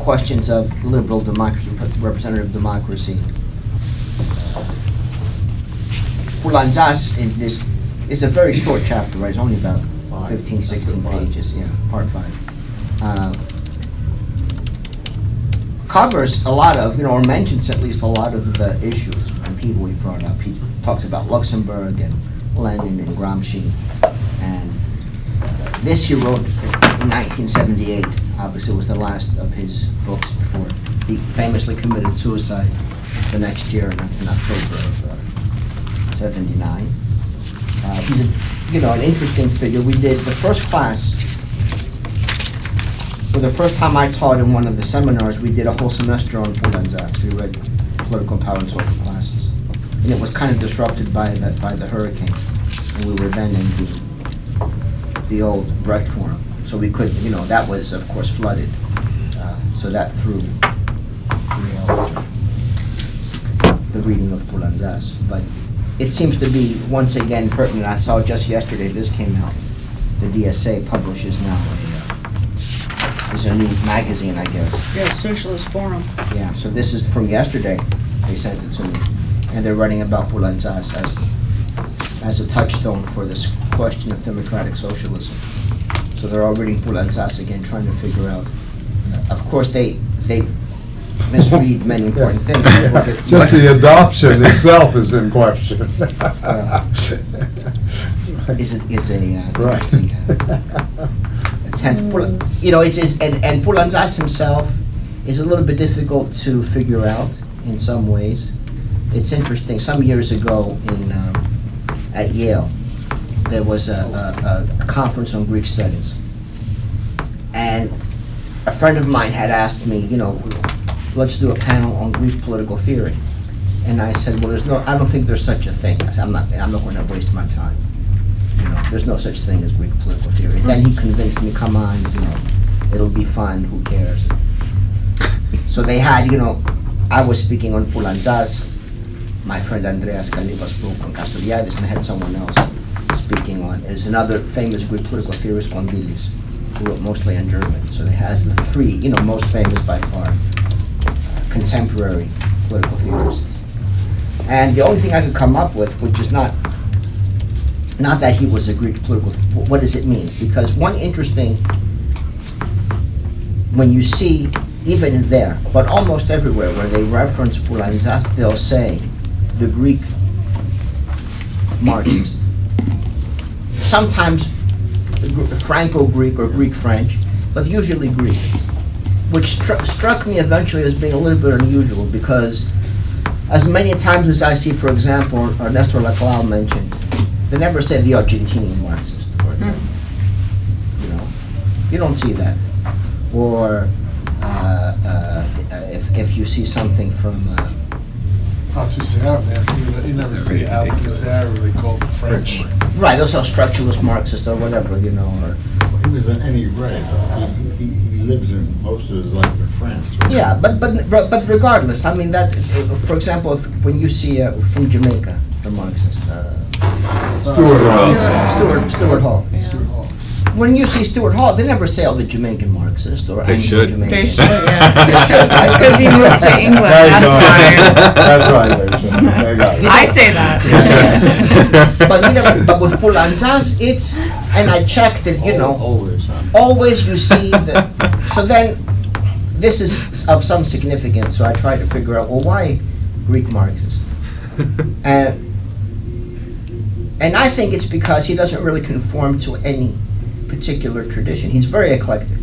questions of liberal democracy, representative democracy. Poulantzas in this is a very short chapter, right? It's only about 15, 16 pages, yeah, part 5. Covers a lot of, or mentions at least a lot of the issues and people we brought up. He talks about Luxembourg and Lenin and Gramsci. And this he wrote in 1978. Obviously, it was the last of his books before he famously committed suicide the next year in October of 79. He's an interesting figure. We did the first class. For the first time I taught in one of the seminars, we did a whole semester on Poulantzas. We read political power and social classes. And it was kind of disrupted by the hurricane. And we were then in the old Brecht Forum. So we could, that was, of course, flooded. So that threw the reading of Poulantzas. But it seems to be, once again, pertinent. I saw just yesterday, this came out. The DSA publishes now. It's a new magazine, I guess. Yeah, Socialist Forum. Yeah, so this is from yesterday. They sent it to me. And they're writing about Poulantzas as a touchstone for this question of democratic socialism. So they're all reading Poulantzas again, trying to figure out. Of course, they misread many important things. Just the adoption itself is in question. Is a Right. attempt. And Poulantzas himself is a little bit difficult to figure out in some ways. It's interesting. Some years ago at Yale, there was a conference on Greek studies, and a friend of mine had asked me, let's do a panel on Greek political theory, and I said, well, I don't think there's such a thing. I said, I'm not going to waste my time. There's no such thing as Greek political theory. Then he convinced me, come on, it'll be fun. Who cares? So they had, I was speaking on Poulantzas. My friend Andreas Kalibas spoke on Castoriadis, and I had someone else speaking on. There's another famous Greek political theorist, Kondilis, who wrote mostly in German. So it has the three, most famous by far, contemporary political theorists. And the only thing I could come up with, which is not that he was a Greek political, what does it mean? Because one interesting, when you see, even in there, but almost everywhere where they reference Poulantzas, they'll say the Greek Marxist. Sometimes Franco-Greek or Greek-French, but usually Greek, which struck me eventually as being a little bit unusual because as many times as I see, for example, Ernesto Laclau mentioned, they never say the Argentinian Marxist, for example. You don't see that. Or if you see something from Althusser, you never see Althusser really called the French. right, those are structuralist Marxist or whatever, or He was in any way. He lived in most of his life in France. yeah, but regardless, I mean that. For example, when you see from Jamaica, the Marxist. Stuart Hall. Stuart Hall. When you see Stuart Hall, they never say, the Jamaican Marxist or They should. Anglo-Jamaican. They should, yeah. They should, right? Because he moved to England, that's why. That's right, Rachel. They got it. I say that. But with Poulantzas, it's, and I checked it, Always. always you see that. So then, this is of some significance, so I tried to figure out, why Greek Marxist? And I think it's because he doesn't really conform to any particular tradition. He's very eclectic.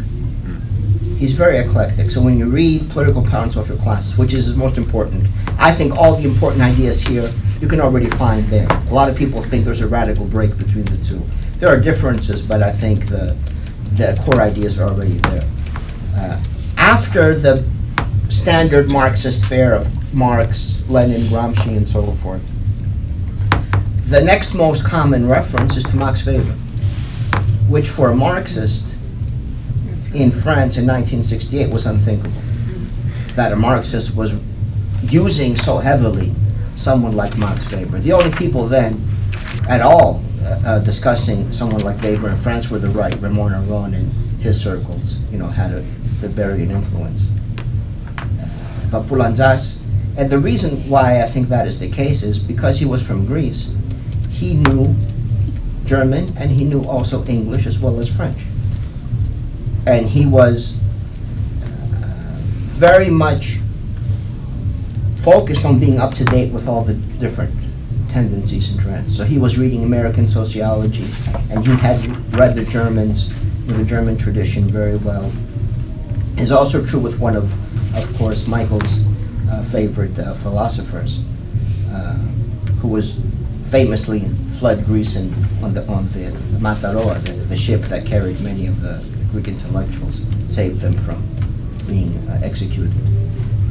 So when you read Political Power and Social Classes, which is the most important, I think all the important ideas here you can already find there. A lot of people think there's a radical break between the two. There are differences, but I think the core ideas are already there. After the standard Marxist fare of Marx, Lenin, Gramsci, and so forth, the next most common reference is to Max Weber, which for a Marxist in France in 1968 was unthinkable. That a Marxist was using so heavily someone like Max Weber. The only people then at all discussing someone like Weber in France were the right, Raymond Aron and his circles, had a Weberian influence. But Poulantzas, and the reason why I think that is the case is because he was from Greece, he knew German and he knew also English as well as French. And he was very much focused on being up to date with all the different tendencies and trends. So he was reading American sociology, and he had read the Germans, the German tradition very well. It's also true with one of course, Michael's favorite philosophers, who was famously fled Greece on the Mataroa, the ship that carried many of the Greek intellectuals, saved them from being executed,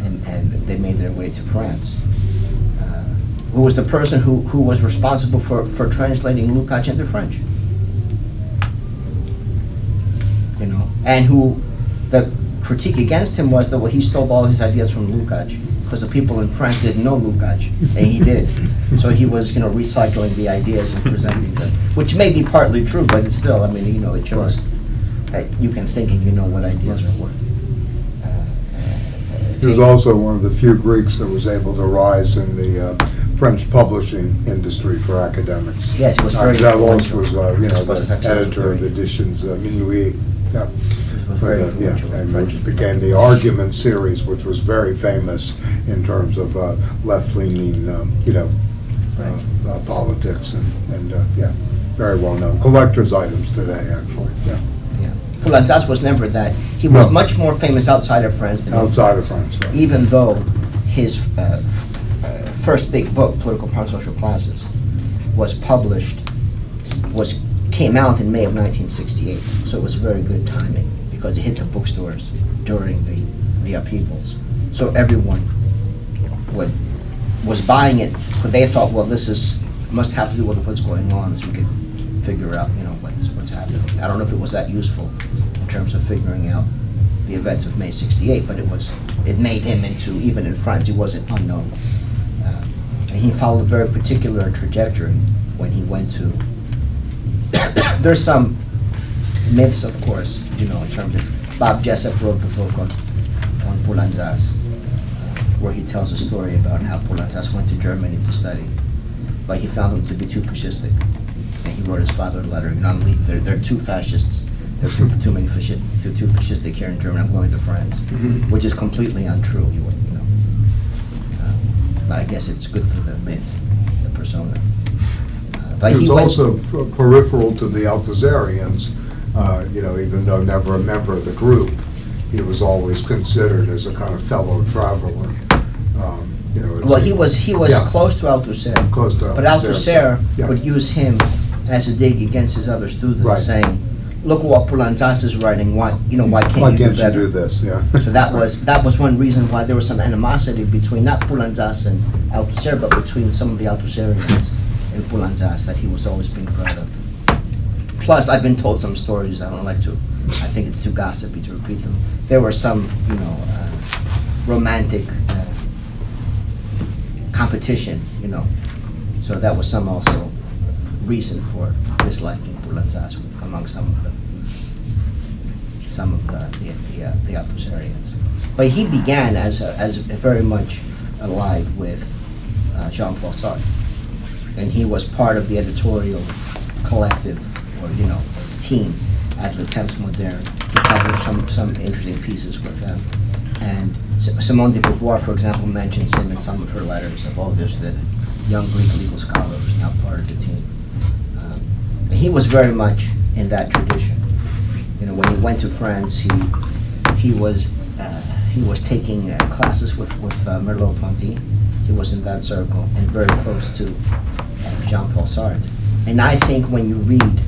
and they made their way to France. Who was the person who was responsible for translating Lukács into French? You know, and who the critique against him was that, well, he stole all his ideas from Lukács because the people in France didn't know Lukács, and he did. So he was, recycling the ideas and presenting them, which may be partly true, but it's still, it shows that you can think and you know what ideas are worth. He was also one of the few Greeks that was able to rise in the French publishing industry for academics. Yes, he was very Zalos influential. was, His the editor of editions Minuit. Yeah. He was very influential in And French. which began the argument series, which was very famous in terms of left-leaning, politics and very well known. Collector's items today, actually. Yeah. Yeah. Poulantzas was never that. He was No. much more famous outside of France than Outside of France. Right. even though his first big book, Political Power and Social Classes, came out in May of 1968. So it was very good timing because it hit the bookstores during the upheavals. So everyone was buying it, but they thought, well, must have to do with what's going on, so we could figure out, what's happening. I don't know if it was that useful in terms of figuring out the events of May '68, but it made him into, even in France, he wasn't unknown. And he followed a very particular trajectory when he went to. There's some myths, of course, in terms of Bob Jessup wrote the book on Poulantzas, where he tells a story about how Poulantzas went to Germany to study, but he found them to be too fascistic. And he wrote his father a letter, I'm leaving. They're too fascists. They're too fascistic here in Germany. I'm going to France, which is completely untrue. But I guess it's good for the myth, the persona. But He he was went, also peripheral to the Althusserians, even though never a member of the group. He was always considered as a kind of fellow traveler. well, he was Yeah. close to Althusser. Close to But Althusser Yeah. would use him as a dig against his other students, Right. saying, "Look what Poulantzas is writing. Why can't Why you do can't you better?" do this, yeah? So that was one reason why there was some animosity between not Poulantzas and Althusser, but between some of the Althusserians and Poulantzas that he was always being proud of. Plus, I've been told some stories. I don't like to. I think it's too gossipy to repeat them. There were some, romantic competition, So that was some also reason for disliking Poulantzas among some of the Althusserians. But he began as very much allied with Jean-Paul Sartre, and he was part of the editorial collective or team at Le Temps Moderne. He published some interesting pieces with them, and Simone de Beauvoir, for example, mentions him in some of her letters of, the young Greek legal scholar who's now part of the team. And he was very much in that tradition. When he went to France, he was taking classes with Merleau-Ponty. He was in that circle and very close to Jean-Paul Sartre. And I think when you read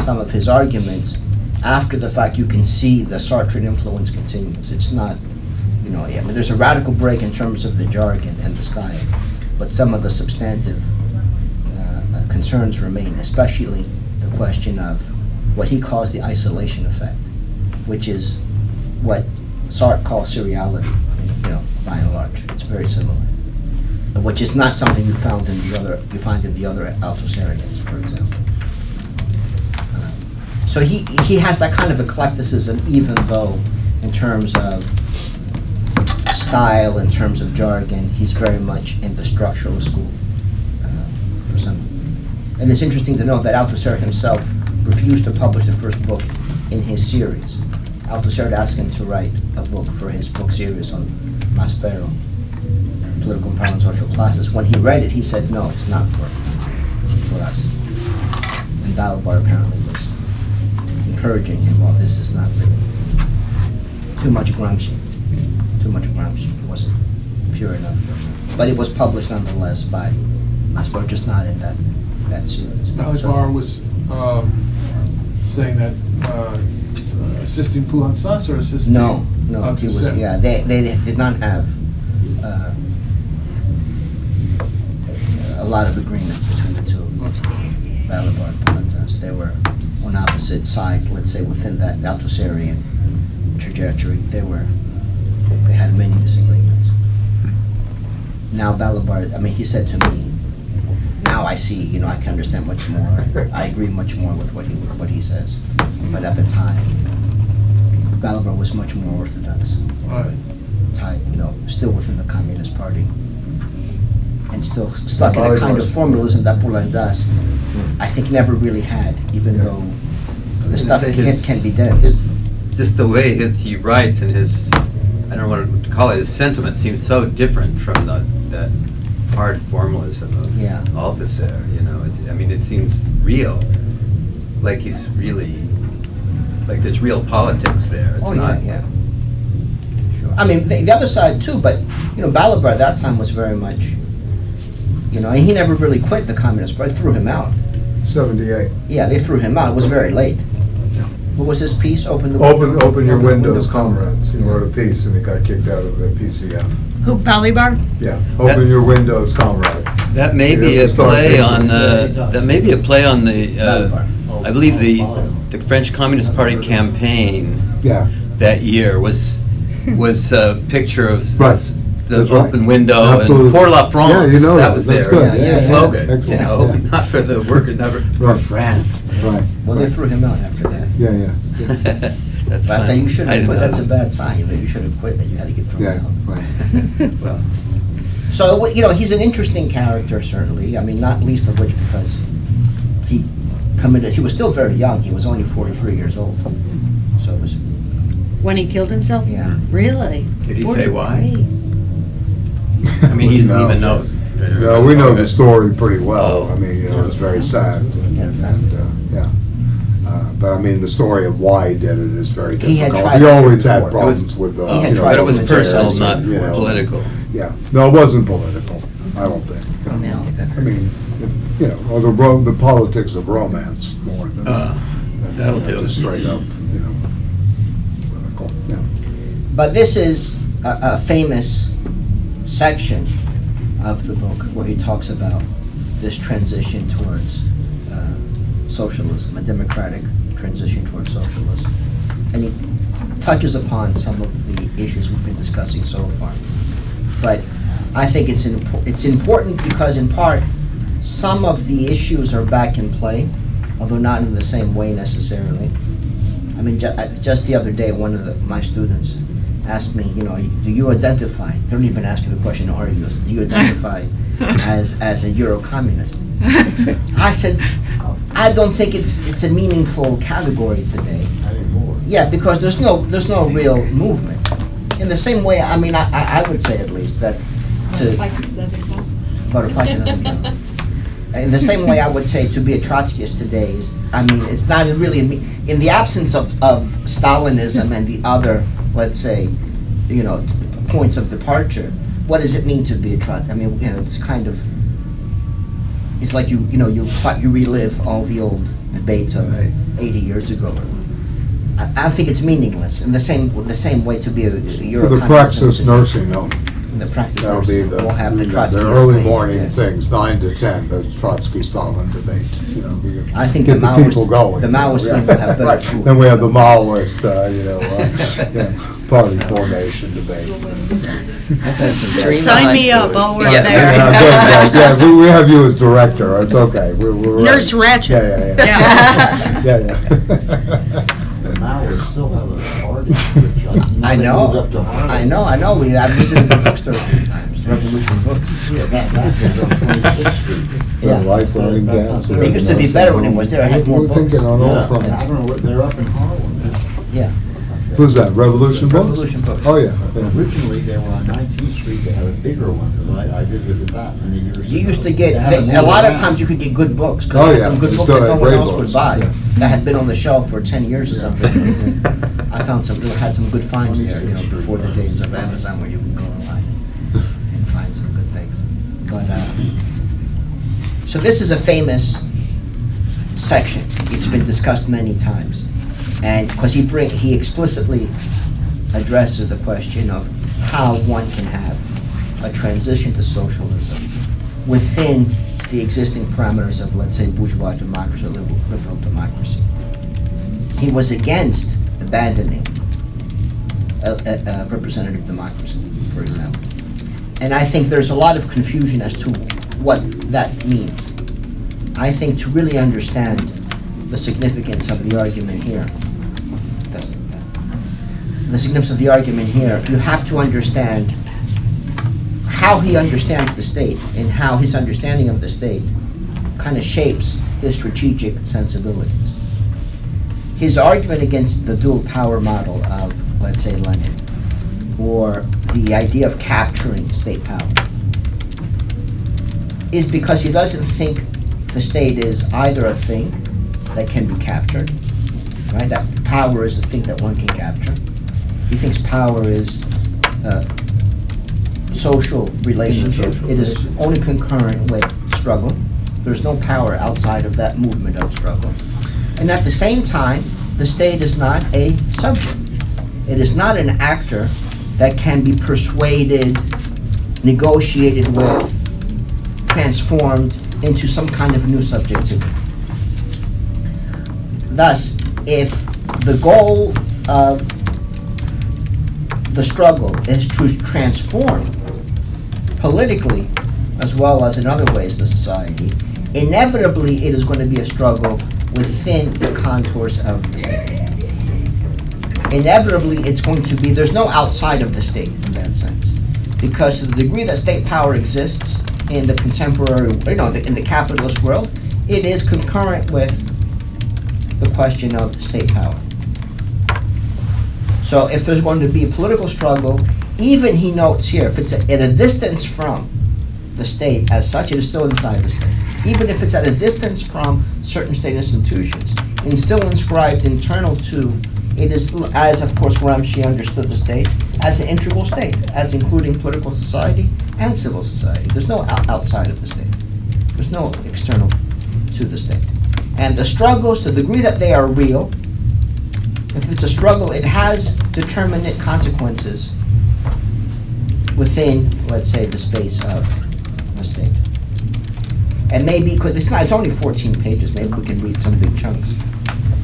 some of his arguments, after the fact, you can see the Sartrean influence continues. It's not, there's a radical break in terms of the jargon and the style, but some of the substantive concerns remain, especially the question of what he calls the isolation effect, which is what Sartre calls seriality, by and large. It's very similar, which is not something you find in the other Althusserians, for example. So he has that kind of eclecticism, even though in terms of style, in terms of jargon, he's very much in the structural school. For some, and it's interesting to note that Althusser himself refused to publish the first book in his series. Althusser asked him to write a book for his book series on Maspero, political power and social classes. When he read it, he said, "No, it's not for us." And Balibar apparently was encouraging him, "Well, this is not really too much Gramsci. It wasn't pure enough." But it was published nonetheless by Maspero, just not in that series. Balibar was saying that assisting Poulantzas or assisting? No, he was, Althusser? yeah, they did not have a lot of agreement between the two, Balibar and Poulantzas. They were on opposite sides, let's say, within that Althusserian trajectory. They had many disagreements. Now Balibar, I mean, he said to me, now I see, I can understand much more. I agree much more with what he says. But at the time, Balibar was much more orthodox, Right. tied, still within the Communist Party, and still stuck in a kind of formalism that Poulantzas, I think, never really had, even though the stuff can be dense. It's just the way he writes and his, I don't know what to call it, his sentiment seems so different from that hard formalism of Yeah. Althusser, it seems real, like he's really, like there's real politics there. It's Oh, not. yeah. Sure. I mean, the other side too, but, Balibar at that time was very much, and he never really quit the Communist Party. They threw him out. 78. Yeah, they threw him out. It was very late. What was his piece? Open your Windows, comrades. He wrote a piece and he got kicked out of the PCF. Who, Balibar? Yeah, open your windows, comrades. That may be a play on the. Balibar. I believe the French Communist Party campaign Yeah, that year was a picture of Right. the That's right. open window Absolutely. and "Pour la France." Yeah, you know that that. was That's their good. Yeah, yeah. slogan. Excellent. Yeah. Not for the workers, never for Right. France. right. Well, they threw him out after that. Yeah. That's But I say fine. you should I have didn't quit. know That's a that. bad sign. That you should have quit. That you had to get thrown Yeah, out. right. Well, So he's an interesting character, certainly. I mean, not least of which because he committed. He was still very young. He was only 43 years old. So it was. When he killed himself? Yeah. Really? Did he say why? 43. I mean, he didn't even know. No, we know the story pretty well. Oh. I mean, it's very sad. Yeah. Yeah. But I mean, the story of why he did it is very He had difficult. tried He to always before. had problems with the. He had you know, tried But it was to personal, materialize not it, you know. political. Yeah, no, it wasn't political, I don't think. No. I mean, or the politics of romance more than that'll do just it. straight up, political, yeah. But this is a famous section of the book where he talks about this transition towards socialism, a democratic transition towards socialism. And he touches upon some of the issues we've been discussing so far. But I think it's important because, in part, some of the issues are back in play, although not in the same way necessarily. I mean, just the other day, one of my students asked me, do you identify? They don't even ask you the question, are you? Do you identify as a Euro-communist? I said, I don't think it's a meaningful category today. Anymore. Yeah, because there's no real movement. In the same way, I mean, I would say at least that Bratsis doesn't count. Varoufakis doesn't count. In the same way, I would say to be a Trotskyist today is, I mean, it's not really, in the absence of Stalinism and the other, let's say, points of departure, what does it mean to be a Trotskyist? I mean, it's kind of, it's like you relive all the old debates of 80 years ago. I think it's meaningless. In the same way to be a For Euro. the Praxis nursing home, The Praxis that'll be nursing the, will have the the Trotsky. early morning yes. things, 9 to 10, the Trotsky-Stalin debate, I think get the the people Maoist, going. the Maoist yeah. wing will have better Right. food. Then we have the Maoist, party formation debates. Sign me up, I'll work Yeah. there. Yeah, we have you as director, it's okay. We're Nurse ready. Ratchet. Yeah. The Maoists still have a party, which I they know, moved up to Harlem. I know, I visited the bookstore a few times, Revolution Books. Yeah, that was on 26th Street. Yeah. The life running down. to It used to be better when it was there, it had more We're books. thinking on all Yeah, fronts. I don't know, what they're up in Harlem now. Yeah, Who's that, Revolution Books? Revolution Books. Oh, yeah. But originally, they were on 19th Street, they had a bigger one, 'cause I visited that many years ago. You used to get, They had to a move lot of around. times you could get good books, Oh, because yeah, some good they books still that no had one great else books, would buy, yeah. that had been on the shelf for 10 years or Yeah. something. I found had some good finds there, before the days of Amazon where you could go online and find some good things. But, so this is a famous section. It's been discussed many times. And, because he explicitly addresses the question of how one can have a transition to socialism within the existing parameters of, let's say, bourgeois democracy or liberal democracy. He was against abandoning a representative democracy, for example. And I think there's a lot of confusion as to what that means. I think to really understand the significance of the argument here, you have to understand how he understands the state and how his understanding of the state kind of shapes his strategic sensibilities. His argument against the dual power model of, let's say, Lenin, or the idea of capturing state power, is because he doesn't think the state is either a thing that can be captured, right? That power is a thing that one can capture. He thinks power is a social relationship. It is only concurrent with struggle. There's no power outside of that movement of struggle. And at the same time, the state is not a subject. It is not an actor that can be persuaded, negotiated with, transformed into some kind of new subjectivity. Thus, if the goal of the struggle is to transform politically, as well as in other ways the society, inevitably it is going to be a struggle within the contours of the state. Inevitably, it's going to be, there's no outside of the state in that sense. Because to the degree that state power exists in the contemporary, in the capitalist world, it is concurrent with the question of state power. So if there's going to be a political struggle, even he notes here, if it's at a distance from the state as such, it is still inside the state. Even if it's at a distance from certain state institutions, and still inscribed internal to, it is, as of course Gramsci understood the state, as an integral state, as including political society and civil society. There's no outside of the state. There's no external to the state. And the struggles, to the degree that they are real, if it's a struggle, it has determinate consequences within, let's say, the space of the state. And maybe, it's only 14 pages, maybe we can read some big chunks.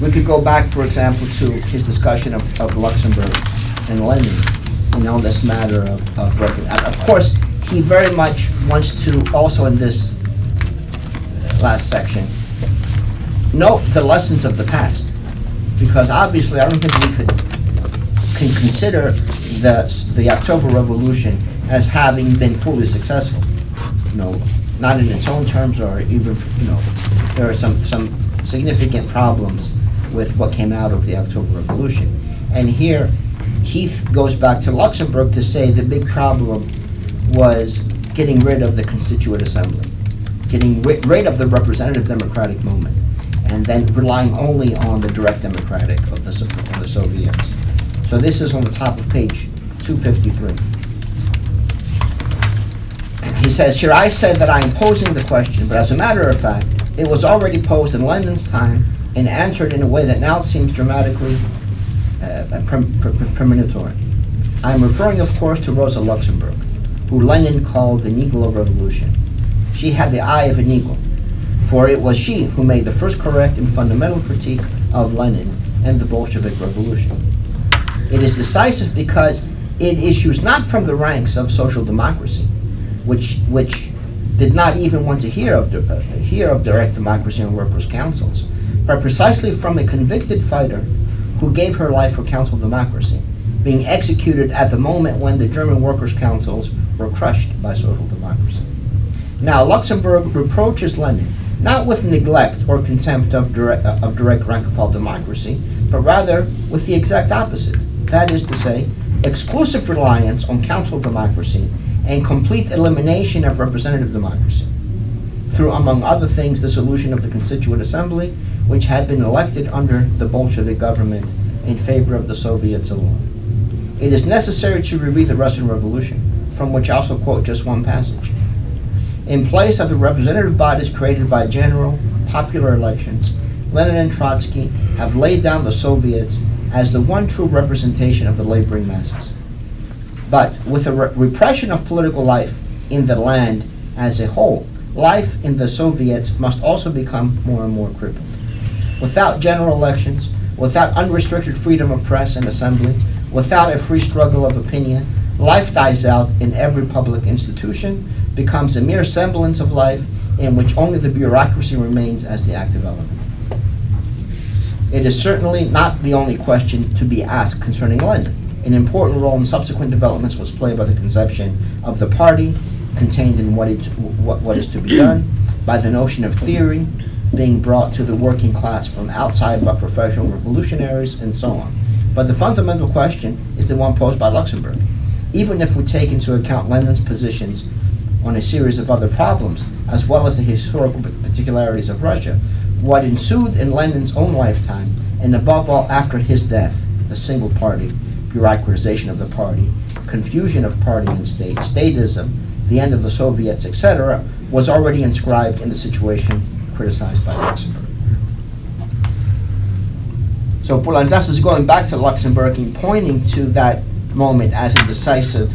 We could go back, for example, to his discussion of Luxembourg and Lenin, this matter of working. Of course, he very much wants to, also in this last section, note the lessons of the past. Because obviously, I don't think we can consider the October Revolution as having been fully successful. Not in its own terms, or even, there are some significant problems with what came out of the October Revolution. And here, Heath goes back to Luxembourg to say the big problem was getting rid of the Constituent Assembly, getting rid of the representative democratic movement, and then relying only on the direct democratic of the Soviets. So this is on the top of page 253. He says here, I said that I am posing the question, but as a matter of fact, it was already posed in Lenin's time and answered in a way that now seems dramatically premonitory. I am referring, of course, to Rosa Luxemburg, who Lenin called the Negro Revolution. She had the eye of an eagle, for it was she who made the first correct and fundamental critique of Lenin and the Bolshevik Revolution. It is decisive because it issues not from the ranks of social democracy, which did not even want to hear of direct democracy and workers' councils, but precisely from a convicted fighter who gave her life for council democracy being executed at the moment when the German workers' councils were crushed by social democracy. Now, Luxemburg reproaches Lenin not with neglect or contempt of direct rank and file democracy, but rather with the exact opposite. That is to say, exclusive reliance on council democracy and complete elimination of representative democracy, through, among other things, the solution of the Constituent Assembly, which had been elected under the Bolshevik government in favor of the Soviets alone. It is necessary to reread the Russian Revolution, from which I also quote just one passage. In place of the representative bodies created by general, popular elections, Lenin and Trotsky have laid down the Soviets as the one true representation of the laboring masses. But with the repression of political life in the land as a whole, life in the Soviets must also become more and more crippled. Without general elections, without unrestricted freedom of press and assembly, without a free struggle of opinion, life dies out in every public institution, becomes a mere semblance of life in which only the bureaucracy remains as the active element. It is certainly not the only question to be asked concerning Lenin. An important role in subsequent developments was played by the conception of the party contained in what is to be done, by the notion of theory being brought to the working class from outside by professional revolutionaries, and so on. But the fundamental question is the one posed by Luxemburg. Even if we take into account Lenin's positions on a series of other problems, as well as the historical particularities of Russia, what ensued in Lenin's own lifetime, and above all after his death, the single party, bureaucratization of the party, confusion of party and state, statism, the end of the Soviets, etc., was already inscribed in the situation criticized by Luxemburg. So Poulantzas is going back to Luxemburg and pointing to that moment as a decisive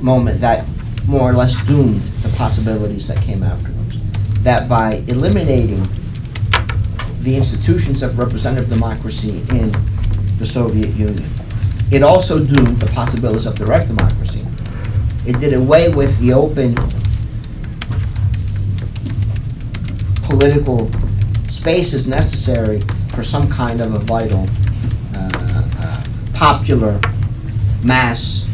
moment that more or less doomed the possibilities that came afterwards. That by eliminating the institutions of representative democracy in the Soviet Union, it also doomed the possibilities of direct democracy. It did away with the open political spaces necessary for some kind of a vital, popular mass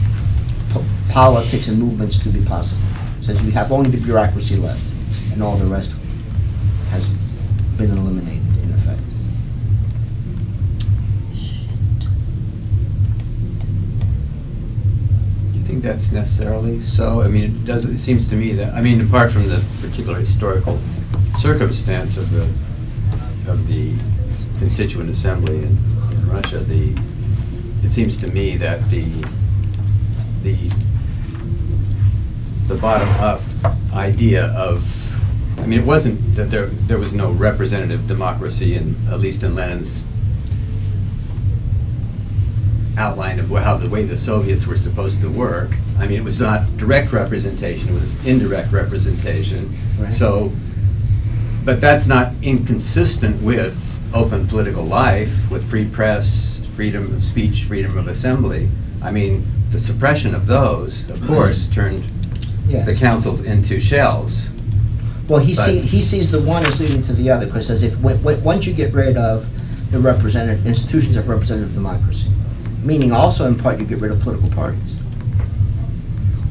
politics and movements to be possible. It says we have only the bureaucracy left, and all the rest has been eliminated in effect. Do you think that's necessarily so? I mean, it seems to me that, I mean, apart from the particular historical circumstance of the Constituent Assembly in Russia, it seems to me that the bottom-up idea of, I mean, it wasn't that there was no representative democracy, at least in Lenin's outline of how the way the Soviets were supposed to work. I mean, it was not direct representation, it was indirect representation. Right. So, but that's not inconsistent with open political life, with free press, freedom of speech, freedom of assembly. I mean, the suppression of those, of course, turned Yes. the councils into shells. Well, he sees the one as leading to the other, because as if once you get rid of the representative institutions of representative democracy, meaning also in part you get rid of political parties.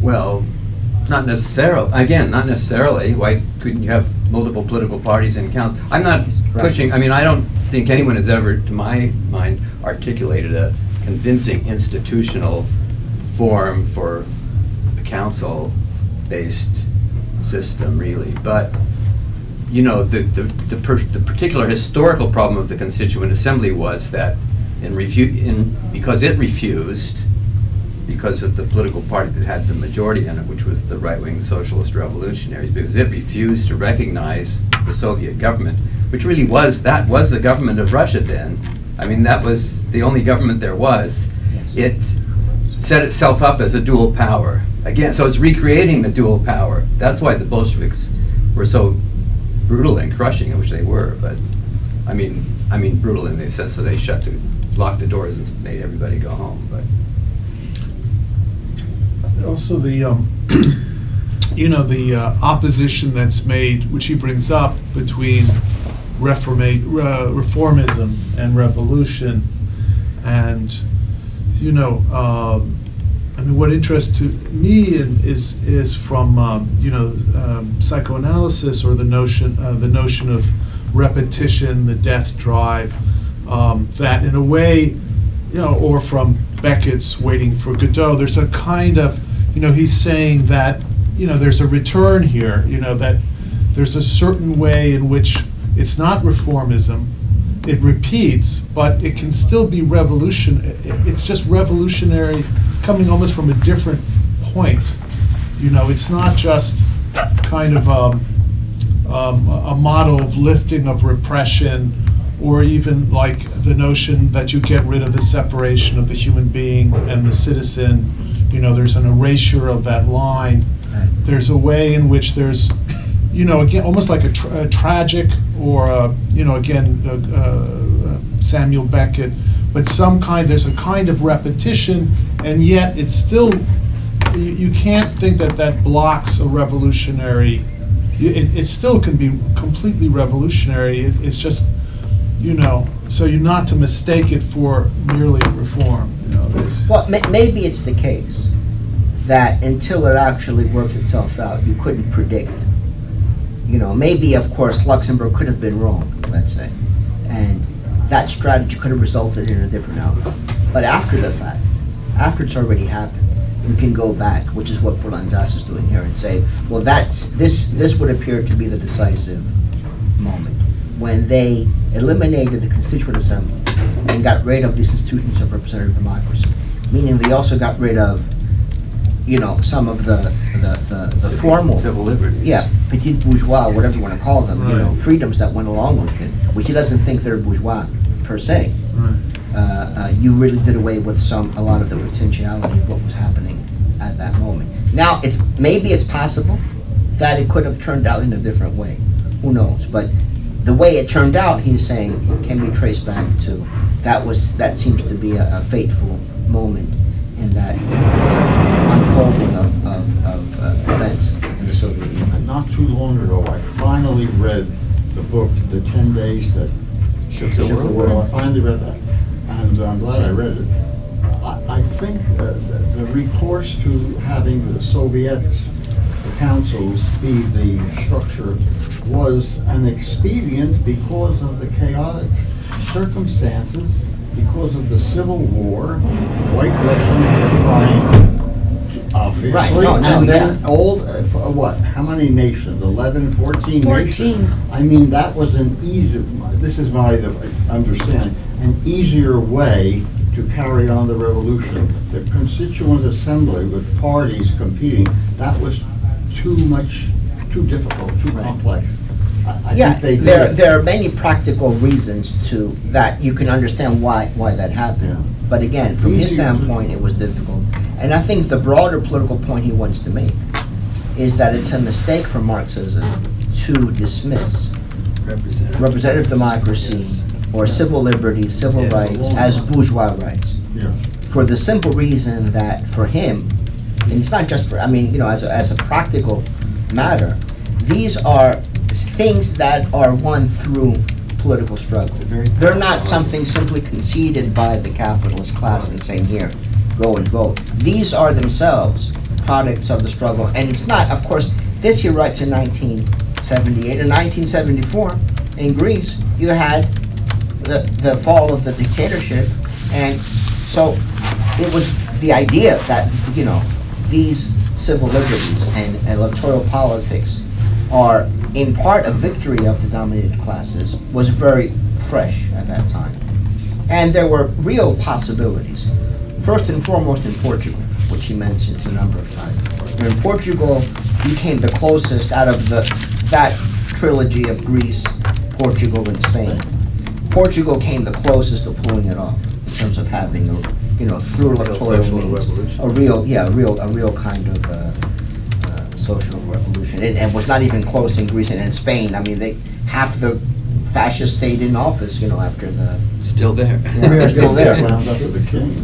Well, not necessarily. Again, not necessarily. Why couldn't you have multiple political parties in council? I'm not pushing. I mean, I don't think anyone has ever, to my mind, articulated a convincing institutional form for a council-based system, really. But you know, the particular historical problem of the Constituent Assembly was that because it refused, because of the political party that had the majority in it, which was the right-wing Socialist Revolutionaries, because it refused to recognize the Soviet government, which really was the government of Russia then. I mean, that was the only government there was. It set itself up as a dual power. Again, so it's recreating the dual power. That's why the Bolsheviks were so brutal and crushing, which they were, but I mean brutal in the sense that they locked the doors and made everybody go home, but. Also the, the opposition that's made, which he brings up, between reformism and revolution, and you know, I mean, what interests to me is from psychoanalysis, or the notion of repetition, the death drive, that in a way, or from Beckett's Waiting for Godot, there's a kind of, he's saying that, there's a return here, that there's a certain way in which it's not reformism, it repeats, but it can still be it's just revolutionary, coming almost from a different point. It's not just kind of a model of lifting of repression, or even like the notion that you get rid of the separation of the human being and the citizen. There's an erasure of that line. There's a way in which there's, again, almost like a tragic, or Samuel Beckett, but there's a kind of repetition, and yet it's still, you can't think that blocks a revolutionary. It still can be completely revolutionary. It's just, so you're not to mistake it for merely reform. Well, maybe it's the case that until it actually works itself out, you couldn't predict. Maybe, of course, Luxembourg could have been wrong, let's say, and that strategy could have resulted in a different outcome. But after the fact, after it's already happened, you can go back, which is what Poulantzas is doing here, and say, well, this would appear to be the decisive moment, when they eliminated the Constituent Assembly and got rid of these institutions of representative democracy, meaning they also got rid of, some of the formal civil liberties. Yeah, petit bourgeois, whatever you want to call them, Right. freedoms that went along with it, which he doesn't think they're bourgeois per se. Right. You really did away with a lot of the potentiality of what was happening at that moment. Now, maybe it's possible that it could have turned out in a different way. Who knows? But the way it turned out, he's saying, can be traced back to that seems to be a fateful moment in that unfolding of events in the Soviet Union. Not too long ago, I finally read the book, The 10 Days That Shook the World. I finally read that, and I'm glad I read it. I think the recourse to having the Soviets, the councils, be the structure was an expedient because of the chaotic circumstances, because of the Civil War. White Russians were trying, obviously. Right, no, and then yeah. what, how many nations? 11, 14 nations? 14. I mean, that was this is my understanding, an easier way to carry on the revolution. The Constituent Assembly with parties competing, that was too difficult, too complex. I Yeah, think they did it. there are many practical reasons to that. You can understand why that happened. Yeah. But again, from his Easy. standpoint, it was difficult. And I think the broader political point he wants to make is that it's a mistake for Marxism to dismiss representative democracy or civil liberties, civil rights as bourgeois rights. Yeah. For the simple reason that for him, and it's not just for, as a practical matter, these are things that are won through political struggle. They're not something simply conceded by the capitalist class and saying, here, go and vote. These are themselves products of the struggle. And it's not, of course, this he writes in 1978. In 1974, in Greece, you had the fall of the dictatorship. And so it was the idea that, these civil liberties and electoral politics are in part a victory of the dominated classes was very fresh at that time. And there were real possibilities. First and foremost in Portugal, which he mentions a number of times. In Portugal became the closest out of that trilogy of Greece, Portugal and Spain. Portugal came the closest to pulling it off in terms of having through electoral social means, revolution. a real kind of social revolution. It was not even close in Greece and in Spain. I mean, half the fascist stayed in office, after the. Still there. Yeah, they're still there. Wound up with the king,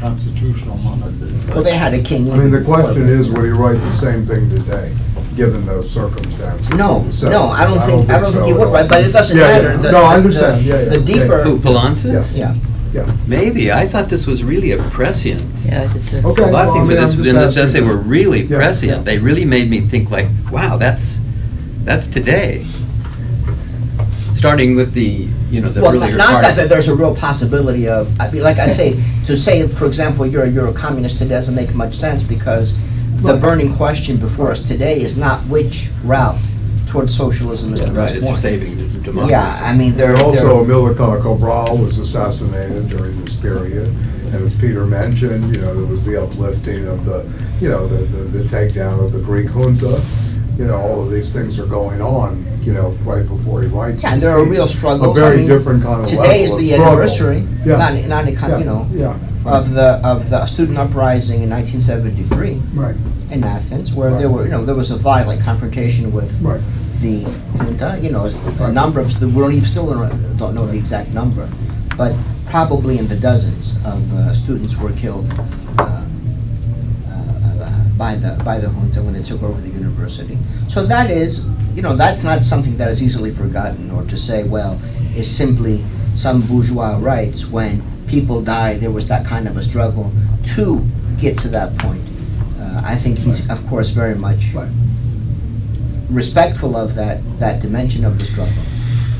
constitutional monarchy. Well, they had a king. I mean, the even before. question is, would he write the same thing today, given those circumstances? No, I don't think he so would, at right? all. But it doesn't Yeah, matter. yeah. No, I understand, yeah. The deeper. Who, Poulantzas? Yeah. Yeah. Maybe, I thought this was really a prescient. Yeah, I did too. Okay. A lot of well, I things mean, I'm in just this essay asking. were really Yeah, prescient. yeah. They really made me think like, wow, that's today. Starting with the, the Well, earlier not part. that there's a real possibility of, I mean, like I say, to say, for example, you're a communist today doesn't make much sense because the Right. burning question before us today is not which route towards socialism is the Right, best it's one. saving the democracy. Yeah, I mean, And also, Amilcar Cabral was assassinated during this period, and as Peter mentioned, there was the uplifting of the takedown of the Greek junta. All of these things are going on, right before he writes. Yeah, and his there are piece. real struggles. A I very mean, different kind of today is level of the struggle. anniversary, Yeah. not Yeah. of the student uprising in 1973 Right, in Athens, where Right. there was a violent confrontation with right. the junta. A Right. number of we don't even still don't know the exact number, but probably in the dozens of students were killed by the junta when they took over the university. So that is, that's not something that is easily forgotten, or to say, well, it's simply some bourgeois rights. When people died, there was that kind of a struggle to get to that point. I think he's, of course, very much Right. respectful of that dimension of the struggle,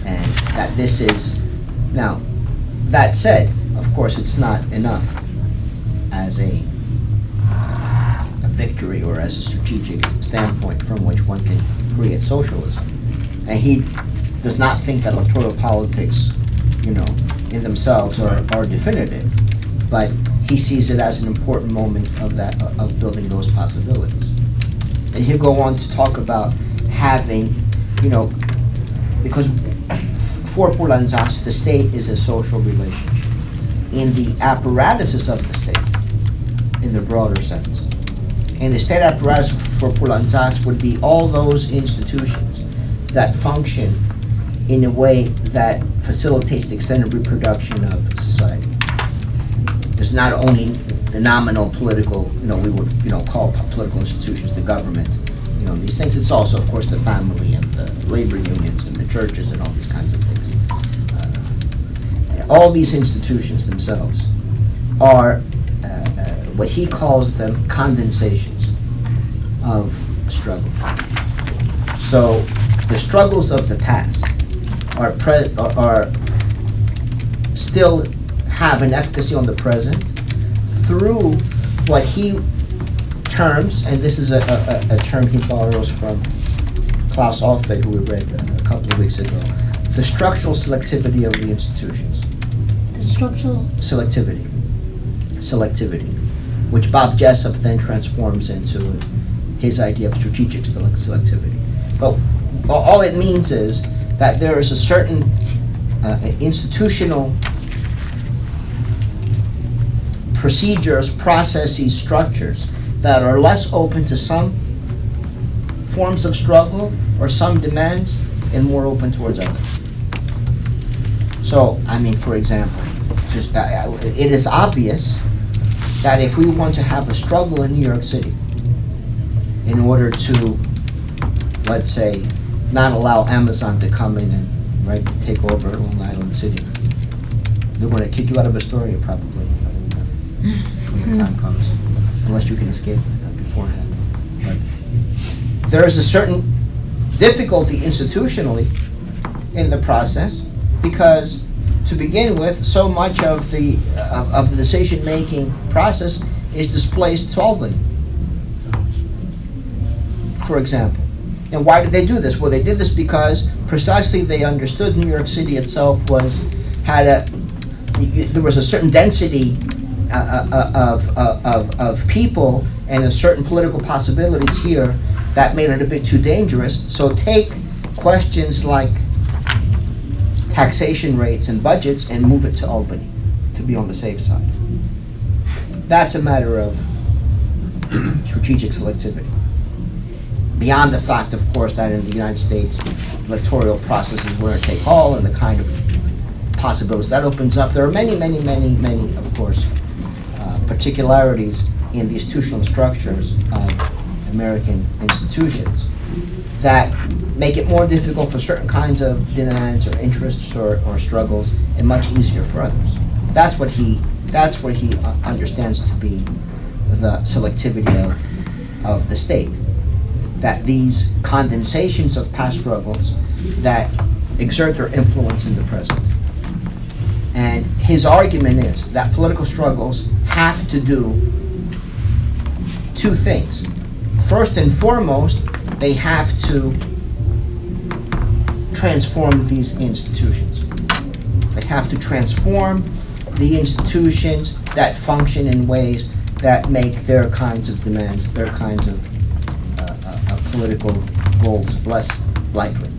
and that this is, now, that said, of course, it's not enough as a victory or as a strategic standpoint from which one can create socialism. And he does not think that electoral politics, in themselves are definitive, but he sees it as an important moment of building those possibilities. And he'll go on to talk about having, because for Poulantzas, the state is a social relationship in the apparatuses of the state, in the broader sense. And the state apparatus for Poulantzas would be all those institutions that function in a way that facilitates the extended reproduction of society. It's not only the nominal political, we would, call political institutions, the government, these things. It's also, of course, the family and the labor unions and the churches and all these kinds of things. All these institutions themselves are what he calls them condensations of struggle. So the struggles of the past are still have an efficacy on the present through what he terms, and this is a term he borrows from Klaus Alfred, who we read a couple of weeks ago, the structural selectivity of the institutions. The structural. Selectivity, which Bob Jessup then transforms into his idea of strategic selectivity. But all it means is that there is a certain institutional procedures, processes, structures that are less open to some forms of struggle or some demands and more open towards others. So, for example, it is obvious that if we want to have a struggle in New York City in order to, let's say, not allow Amazon to come in and take over Long Island City, they're going to kick you out of Astoria probably when the time comes, unless you can escape beforehand. But there is a certain difficulty institutionally in the process because, to begin with, so much of the decision-making process is displaced to Albany, for example. And why did they do this? Well, they did this because precisely they understood New York City itself there was a certain density of people and a certain political possibilities here that made it a bit too dangerous. So take questions like taxation rates and budgets and move it to Albany to be on the safe side. That's a matter of strategic selectivity. Beyond the fact, of course, that in the United States, electoral processes were to take all and the kind of possibilities that opens up. There are many, of course, particularities in the institutional structures of American institutions that make it more difficult for certain kinds of demands or interests or struggles and much easier for others. That's what he understands to be the selectivity of the state. That these condensations of past struggles that exert their influence in the present. And his argument is that political struggles have to do two things. First and foremost, they have to transform these institutions. They have to transform the institutions that function in ways that make their kinds of demands, their kinds of political goals less likely.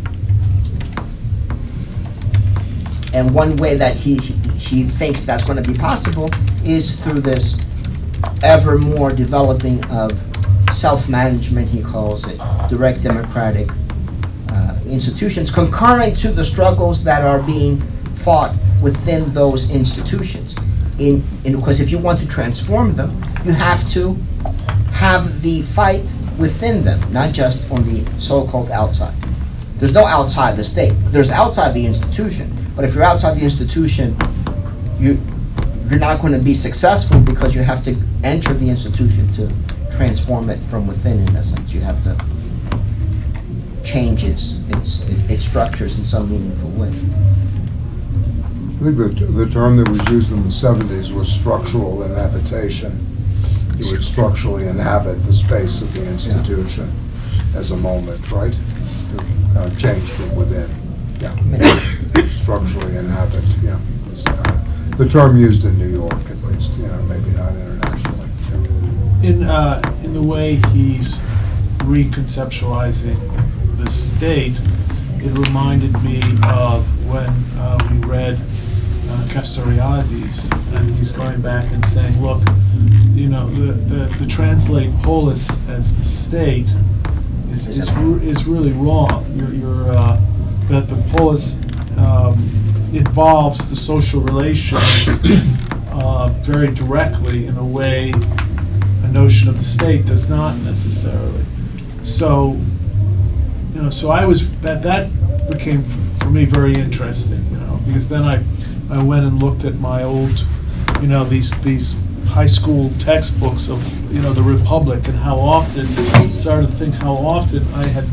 And one way that he thinks that's going to be possible is through this ever more developing of self-management, he calls it, direct democratic institutions, concurrent to the struggles that are being fought within those institutions. Because if you want to transform them, you have to have the fight within them, not just on the so-called outside. There's no outside the state. There's outside the institution. But if you're outside the institution, you're not going to be successful because you have to enter the institution to transform it from within, in a sense. You have to change its structures in some meaningful way. I think the term that was used in the 70s was structural inhabitation. You would structurally inhabit the space of the institution as a moment, right? To kind of change from within. Yeah. Structurally inhabit, yeah. It's, the term used in New York, at least, maybe not internationally. Yeah. In the way he's reconceptualizing the state, it reminded me of when we read Castoriadis, and he's going back and saying, look, to translate polis as the state is really wrong. That the polis involves the social relations very directly in a way a notion of the state does not necessarily. So, so I was that became for me very interesting, because then I went and looked at my old, these high school textbooks of the Republic, and started to think how often I had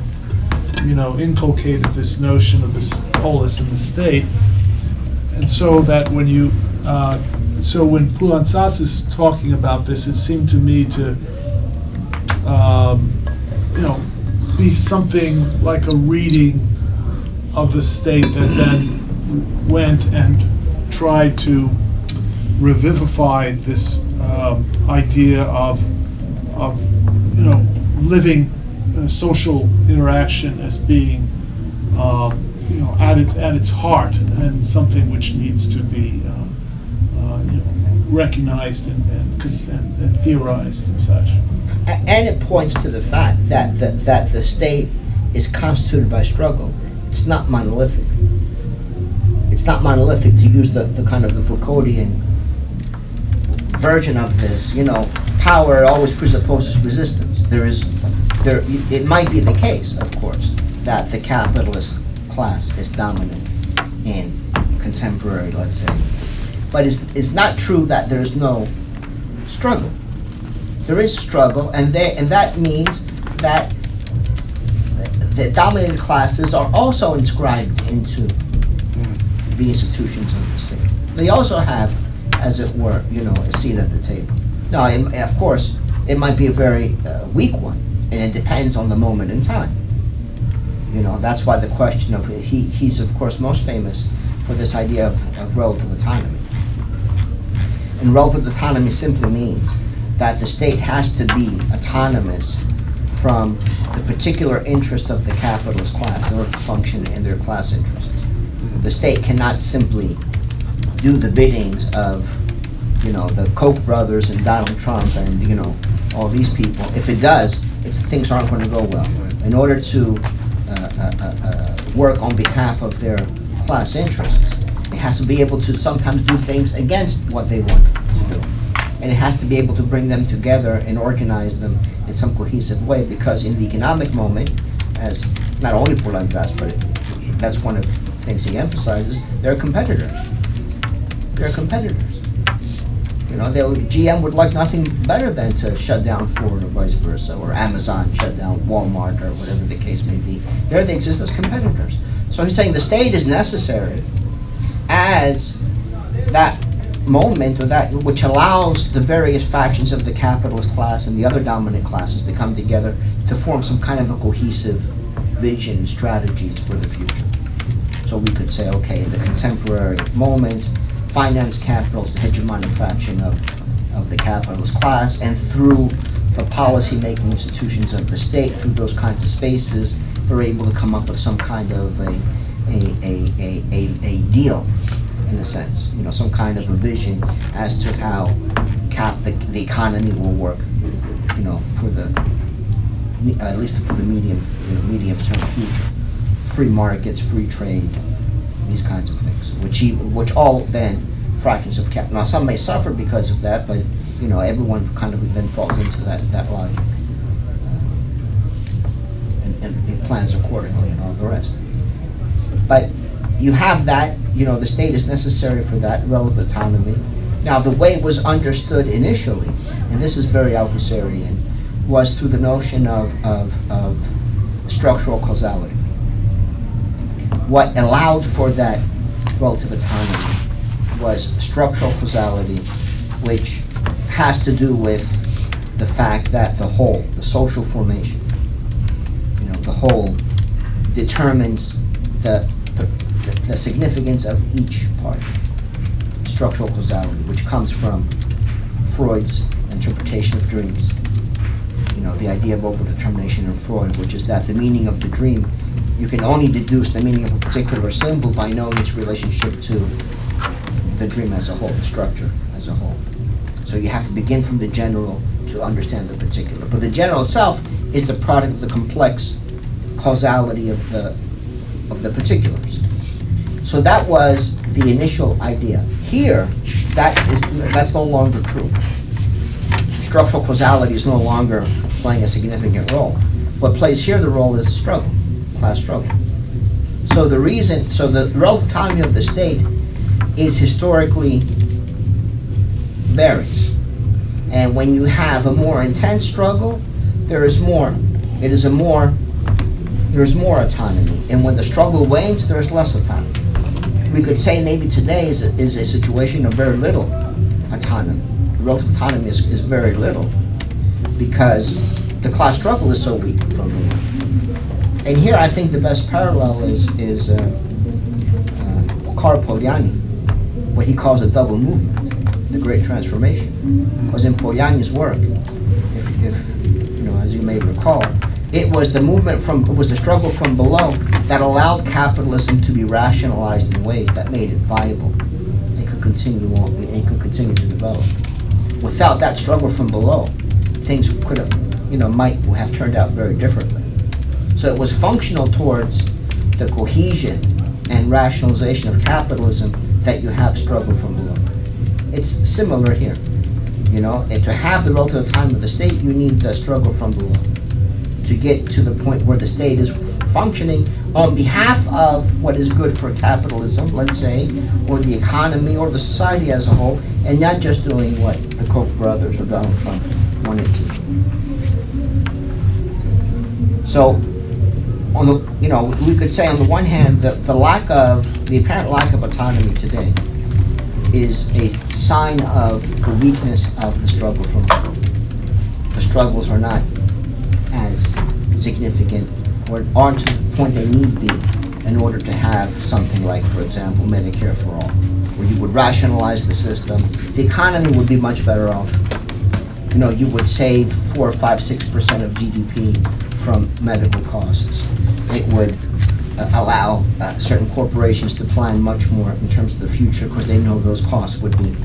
inculcated this notion of this polis in the state. And so that when when Poulantzas is talking about this, it seemed to me to be something like a reading of the state that then went and tried to revivify this idea of living social interaction as being at its heart, and something which needs to be recognized and theorized and such. And it points to the fact that the state is constituted by struggle. It's not monolithic. It's not monolithic, to use the kind of the Foucauldian version of this. Power always presupposes resistance. It might be the case, of course, that the capitalist class is dominant in contemporary, let's say. But it's not true that there's no struggle. There is struggle, and that means that the dominated classes are also inscribed into the institutions of the state. They also have, as it were, a seat at the table. Now, of course, it might be a very weak one, and it depends on the moment in time. That's why the question of he's of course most famous for this idea of relative autonomy. And relative autonomy simply means that the state has to be autonomous from the particular interests of the capitalist class in order to function in their class interests. The state cannot simply do the biddings of, the Koch brothers and Donald Trump and, all these people. If it does, things aren't going to go well. In order to work on behalf of their class interests, it has to be able to sometimes do things against what they want to do. And it has to be able to bring them together and organize them in some cohesive way, because in the economic moment, as not only Poulantzas, but that's one of the things he emphasizes, they're competitors. They're competitors. GM would like nothing better than to shut down Ford or vice versa, or Amazon shut down Walmart or whatever the case may be. There they exist as competitors. So he's saying the state is necessary as that moment, or that which allows the various factions of the capitalist class and the other dominant classes to come together to form some kind of a cohesive vision, strategies for the future. So we could say, okay, in the contemporary moment, finance capital is the hegemonic faction of the capitalist class, and through the policy-making institutions of the state, through those kinds of spaces, they're able to come up with some kind of a deal, in a sense, some kind of a vision as to how the economy will work, for the, at least for the medium-term future. Free markets, free trade, these kinds of things, which all then fractions of capital. Now, some may suffer because of that, but everyone kind of then falls into that logic, and it plans accordingly and all the rest. But you have that, the state is necessary for that relative autonomy. Now, the way it was understood initially, and this is very Althuserian, was through the notion of structural causality. What allowed for that relative autonomy was structural causality, which has to do with the fact that the whole, the social formation, the whole determines the significance of each part. Structural causality, which comes from Freud's interpretation of dreams. The idea of overdetermination in Freud, which is that the meaning of the dream, you can only deduce the meaning of a particular symbol by knowing its relationship to the dream as a whole, the structure as a whole. So you have to begin from the general to understand the particular. But the general itself is the product of the complex causality of the particulars. So that was the initial idea. Here, that's no longer true. Structural causality is no longer playing a significant role. What plays here the role is struggle, class struggle. So the relative autonomy of the state is historically varies. And when you have a more intense struggle, there's more autonomy. And when the struggle wanes, there's less autonomy. We could say maybe today is a situation of very little autonomy. Relative autonomy is very little because the class struggle is so weak from the one. And here I think the best parallel is Karl Polanyi, what he calls a double movement, the Great Transformation. Because in Polanyi's work, if as you may recall, it was the struggle from below that allowed capitalism to be rationalized in ways that made it viable and could continue to develop. Without that struggle from below, things could have, might have turned out very differently. So it was functional towards the cohesion and rationalization of capitalism that you have struggle from below. It's similar here. And to have the relative autonomy of the state, you need the struggle from below to get to the point where the state is functioning on behalf of what is good for capitalism, let's say, or the economy or the society as a whole, and not just doing what the Koch brothers or Donald Trump wanted to. So, we could say on the one hand that the apparent lack of autonomy today is a sign of the weakness of the struggle from below. The struggles are not as significant or aren't to the point they need to be in order to have something like, for example, Medicare for all, where you would rationalize the system. The economy would be much better off. You would save 4 or 5, 6% of GDP from medical costs. It would allow certain corporations to plan much more in terms of the future because they know those costs would be,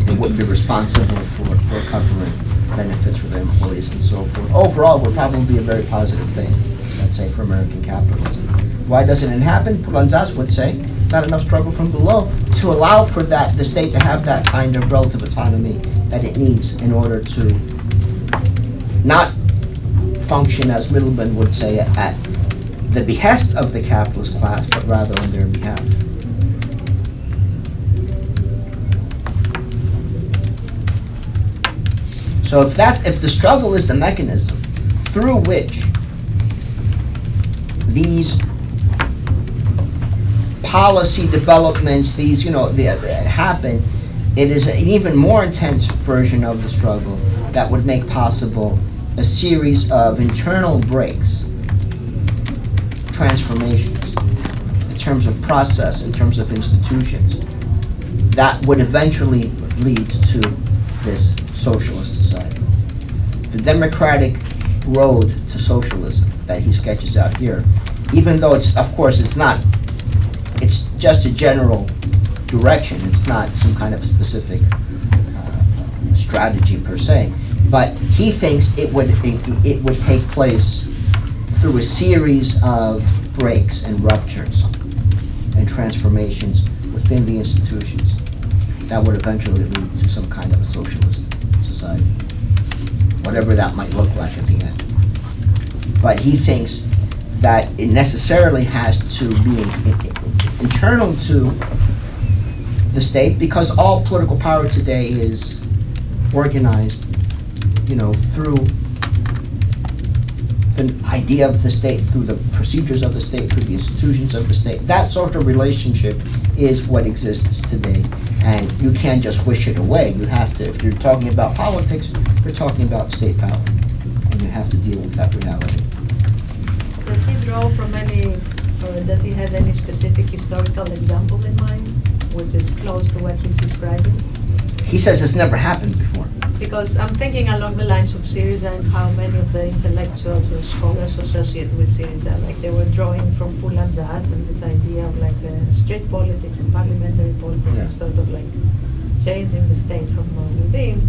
they wouldn't be responsible for covering benefits for their employees and so forth. Overall, would probably be a very positive thing, let's say, for American capitalism. Why doesn't it happen? Poulantzas would say, not enough struggle from below to allow for that, the state to have that kind of relative autonomy that it needs in order to not function, as Middleman would say, at the behest of the capitalist class, but rather on their behalf. So if the struggle is the mechanism through which these policy developments, these, happen, it is an even more intense version of the struggle that would make possible a series of internal breaks, transformations, in terms of process, in terms of institutions, that would eventually lead to this socialist society. The democratic road to socialism that he sketches out here, even though it's just a general direction, it's not some kind of specific strategy per se, but he thinks it would take place through a series of breaks and ruptures and transformations within the institutions that would eventually lead to some kind of a socialist society, whatever that might look like at the end. But he thinks that it necessarily has to be internal to the state, because all political power today is organized, through the idea of the state, through the procedures of the state, through the institutions of the state. That social relationship is what exists today, and you can't just wish it away. You have to, if you're talking about politics, you're talking about state power, and you have to deal with that reality. Does he draw from any, or does he have any specific historical example in mind, which is close to what he's describing? He says it's never happened before. Because I'm thinking along the lines of Syriza and how many of the intellectuals or scholars associated with Syriza, like they were drawing from Poulantzas and this idea of like street politics and parliamentary politics, and sort of like changing the state from within.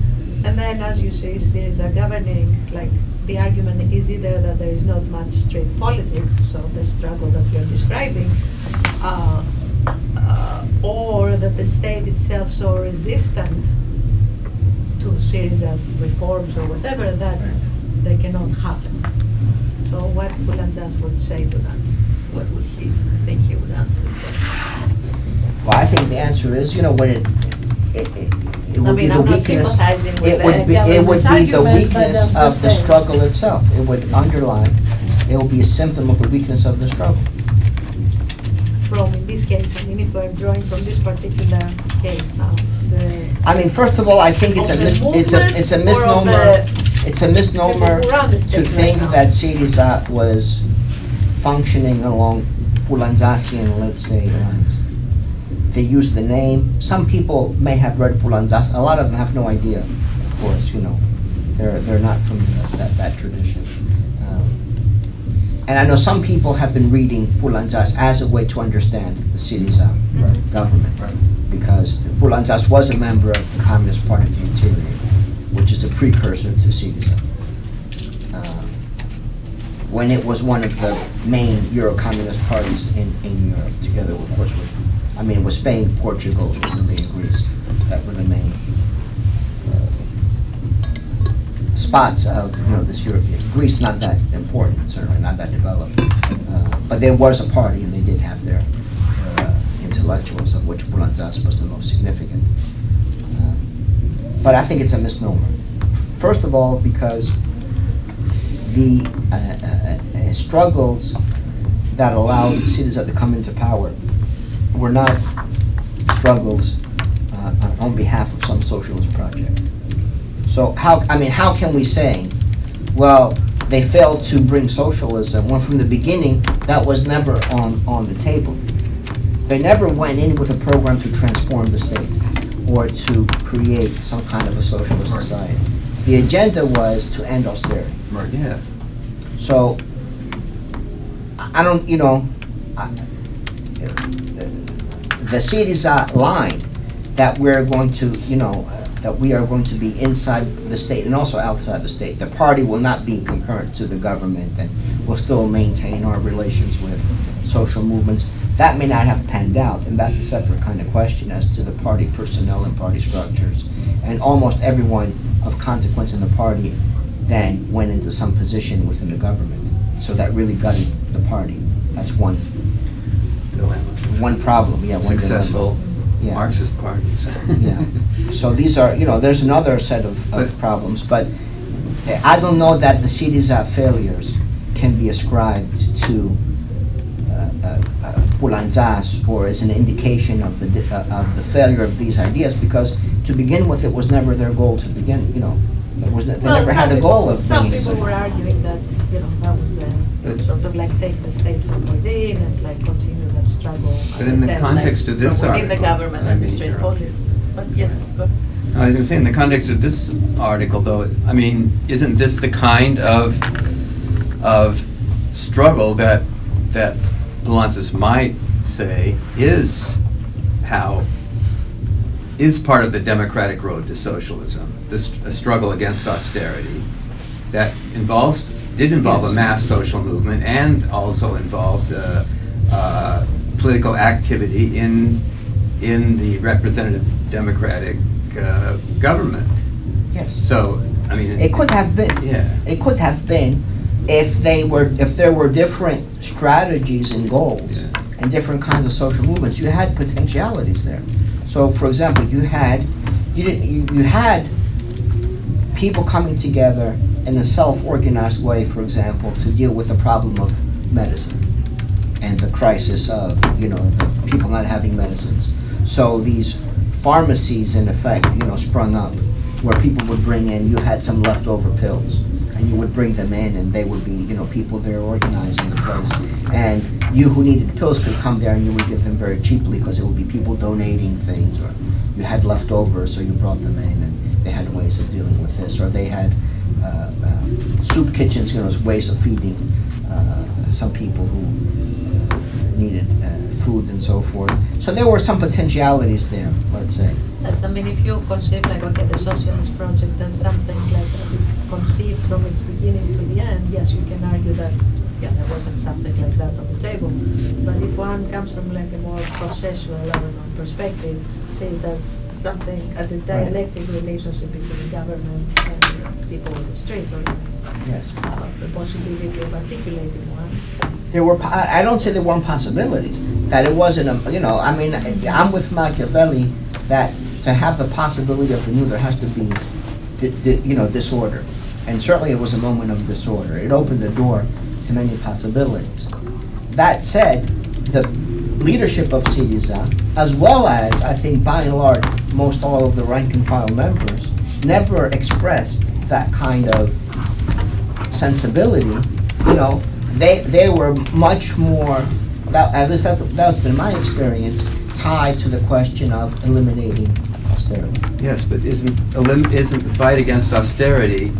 And then as you see Syriza governing, like the argument is either that there is not much street politics, so the struggle that you're describing, or that the state itself so resistant to Syriza's reforms or whatever that they cannot happen. So what Poulantzas would say to that? What would he think he would answer to that? Well, I think the answer is, when it would be the I'm not weakness. sympathizing with It would be the government's argument, weakness but I'm of just the saying. struggle itself. It would underline, it will be a symptom of the weakness of the struggle. From, in this case, if we're drawing from this particular case now, First of all, I think it's a Of the misnomer. It's a misnomer People who run the to state think right now. that Syriza was functioning along Poulantzasian, let's say, lines. They use the name. Some people may have read Poulantzas. A lot of them have no idea, of course. They're not from that tradition. And I know some people have been reading Poulantzas as a way to understand the Syriza government, because Poulantzas was a member of the Communist Party of the Interior, which is a precursor to Syriza. When it was one of the main Euro-communist parties in Europe, together, of course, with Spain, Portugal, Italy, and Greece. That were the main spots of this European. Greece not that important, certainly not that developed, but there was a party, and they did have their intellectuals, of which Poulantzas was the most significant. But I think it's a misnomer. First of all, because the struggles that allowed Syriza to come into power were not struggles on behalf of some socialist project. So how can we say, well, they failed to bring socialism, when from the beginning that was never on the table? They never went in with a program to transform the state or to create some kind of a socialist society. The agenda was to end austerity. Right. Yeah. So, I don't, the Syriza line that we're going to, that we are going to be inside the state and also outside the state. The party will not be concurrent to the government, and will still maintain our relations with social movements. That may not have panned out, and that's a separate kind of question as to the party personnel and party structures. And almost everyone of consequence in the party then went into some position within the government. So that really gutted the party. That's one Dilemma. problem, yeah, one dilemma. Successful Yeah. Marxist parties. Yeah. So these are, there's another set of But- problems, but I don't know that the Syriza failures can be ascribed to Poulantzas or as an indication of the failure of these ideas, because to begin with, it was never their goal to begin, they never had a goal of Some bringing people were arguing that, that was the, sort of like take the state from within and like continue that struggle. But in the context of this from within the article, government I and the mean, straight you're- politics. But yes, but I was going to say, in the context of this article, though, I mean, isn't this the kind of struggle that Poulantzas might say is part of the democratic road to socialism? A struggle against austerity that did involve a mass social movement and also involved political activity in the representative democratic government. Yes. So, I mean, It could have been. Yeah. It could have been if there were different strategies and goals Yeah. and different kinds of social movements. You had potentialities there. So, for example, you had people coming together in a self-organized way, for example, to deal with the problem of medicine and the crisis of the people not having medicines. So these pharmacies, in effect, sprung up, where people would bring in, you had some leftover pills, and you would bring them in, and they would be, people there organizing the place. And you who needed pills could come there, and you would give them very cheaply, because it would be people donating things, or you had leftovers, so you brought them in, and they had ways of dealing with this, or they had soup kitchens, ways of feeding some people who needed food and so forth. So there were some potentialities there, let's say. yes, I mean, if you conceive like, okay, the socialist project as something like that is conceived from its beginning to the end, yes, you can argue that, there wasn't something like that on the table. But if one comes from like a more processual, perspective, say it as something at the dialectic relationship between the government and people on the street, or Yes. the possibility of articulating one. There were, I don't say there weren't possibilities, that it wasn't, I'm with Machiavelli that to have the possibility of the new, there has to be, disorder. And certainly it was a moment of disorder. It opened the door to many possibilities. That said, the leadership of Syriza, as well as, I think, by and large, most all of the rank and file members, never expressed that kind of sensibility. They were much more, at least that's been my experience, tied to the question of eliminating austerity. yes, but isn't the fight against austerity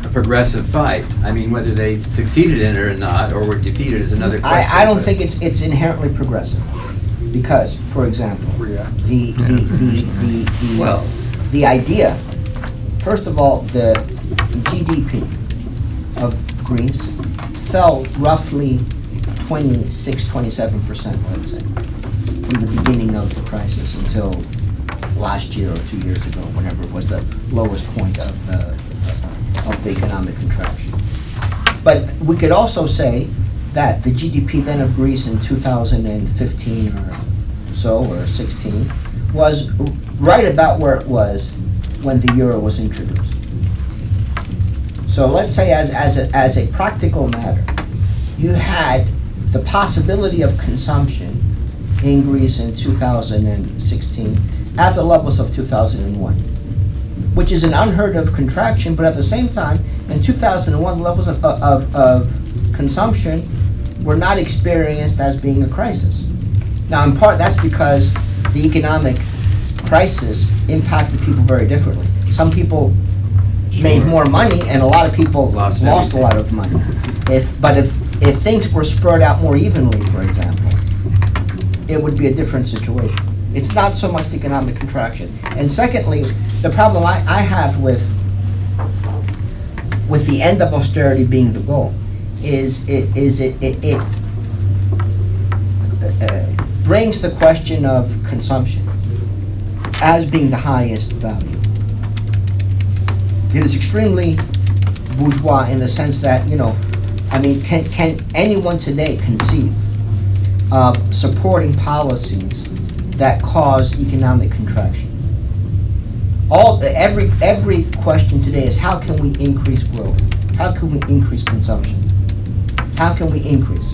a progressive fight? I mean, whether they succeeded in it or not, or were defeated is another question. I don't but- think it's inherently progressive, because, for example, the Well, the idea, first of all, the GDP of Greece fell roughly 26-27%, let's say, from the beginning of the crisis until last year or 2 years ago, whenever it was the lowest point of the economic contraction. But we could also say that the GDP then of Greece in 2015 or so, or 16, was right about where it was when the euro was introduced. So let's say as a practical matter, you had the possibility of consumption in Greece in 2016 at the levels of 2001, which is an unheard of contraction, but at the same time, in 2001, levels of consumption were not experienced as being a crisis. Now, in part, that's because the economic crisis impacted people very differently. Some people made more money, and a lot of people Lost lost a lot of money. If things were spread out more evenly, for example, it would be a different situation. It's not so much the economic contraction. And secondly, the problem I have with the end of austerity being the goal is it brings the question of consumption as being the highest value. It is extremely bourgeois in the sense that, can anyone today conceive of supporting policies that cause economic contraction. Every question today is how can we increase growth? How can we increase consumption? How can we increase?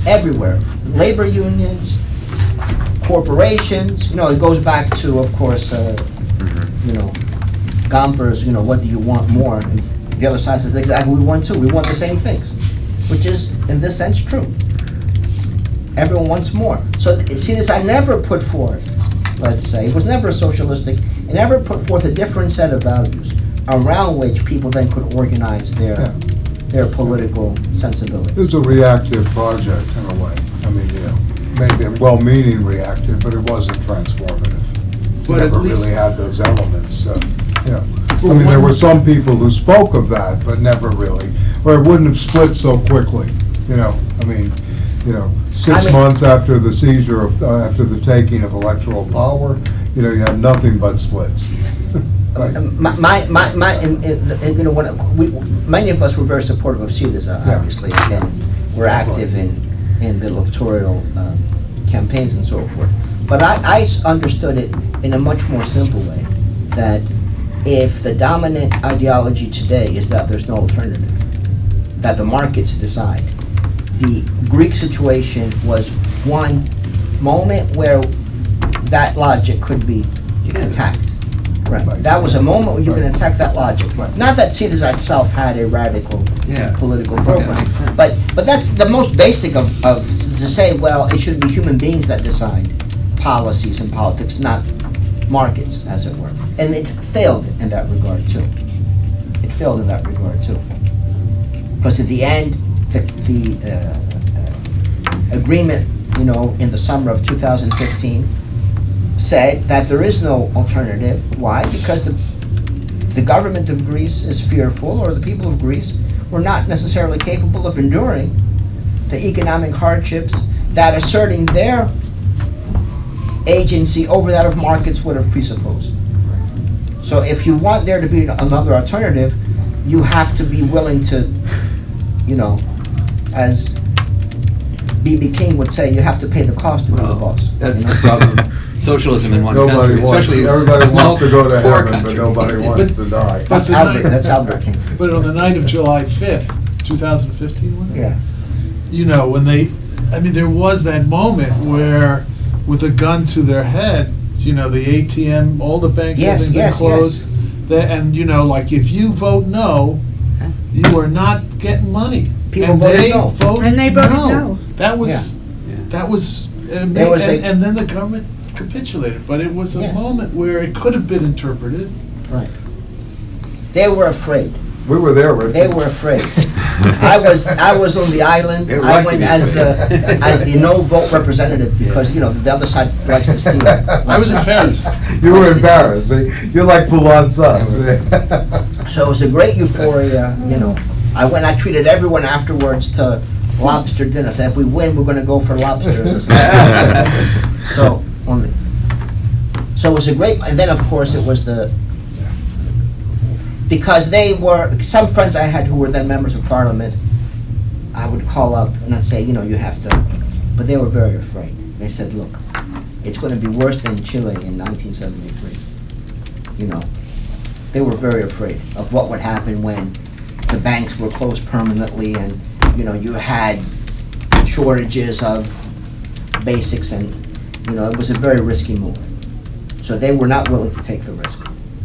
Everywhere, labor unions, corporations, it goes back to, of course, Gomper's, what do you want more? And the other side says exactly what we want too. We want the same things, which is, in this sense, true. Everyone wants more. So, Syriza never put forth, let's say, it was never socialistic, it never put forth a different set of values around which people then could organize their political sensibilities. It was a reactive project in a way. I mean, maybe a well-meaning reactive, but it wasn't transformative. But Never at least- really had those elements, I mean, there were some people who spoke of that, but never really, or it wouldn't have split so quickly, I mean, 6 months after the seizure after the taking of electoral power, you had nothing but splits. Right. Many of us were very supportive of Syriza, obviously, and were active in the electoral campaigns and so forth. But I understood it in a much more simple way, that if the dominant ideology today is that there's no alternative, that the markets decide, the Greek situation was one moment where that logic could be attacked. Right. That was a moment where you can attack that logic. Right. Not that Syriza itself had a radical political program, makes sense. but that's the most basic of to say, well, it should be human beings that decide policies and politics, not markets, as it were. And it failed in that regard too. Because at the end, the agreement, in the summer of 2015, said that there is no alternative. Why? Because the government of Greece is fearful, or the people of Greece were not necessarily capable of enduring the economic hardships that asserting their agency over that of markets would have presupposed. So if you want there to be another alternative, you have to be willing to, as B.B. King would say, you have to pay the cost to be the boss. That's the problem. Socialism in one Nobody country, wants, especially a everybody small, wants to go to poor heaven, country. but nobody wants to die. That's the Albert, night- that's Albert King. But on the night of July 5th, 2015, wasn't it? Yeah. When there was that moment where, with a gun to their head, the ATM, all the banks Yes, having been yes, closed, and if you vote no, you are not getting money. People And voted they no. And they voted no. That was, and There was a- then the government capitulated, but it was a Yes. moment where it could have been interpreted. Right. They were afraid. We were there, Richard. They were afraid. I was on the island. They were I right to went be as afraid. the no vote representative because the other side likes to steal. I was in Paris. You were Likes to in Paris. You're like Poulantzas. So it was a great euphoria. I went. I treated everyone afterwards to lobster dinner. I said, if we win, we're going to go for lobsters. So it was a great. And then of course it was because they were, some friends I had who were then members of parliament, I would call up and I'd say, you have to, but they were very afraid. They said, look, it's going to be worse than Chile in 1973. They were very afraid of what would happen when the banks were closed permanently and, you had shortages of basics and, it was a very risky move. So they were not willing to take the risk.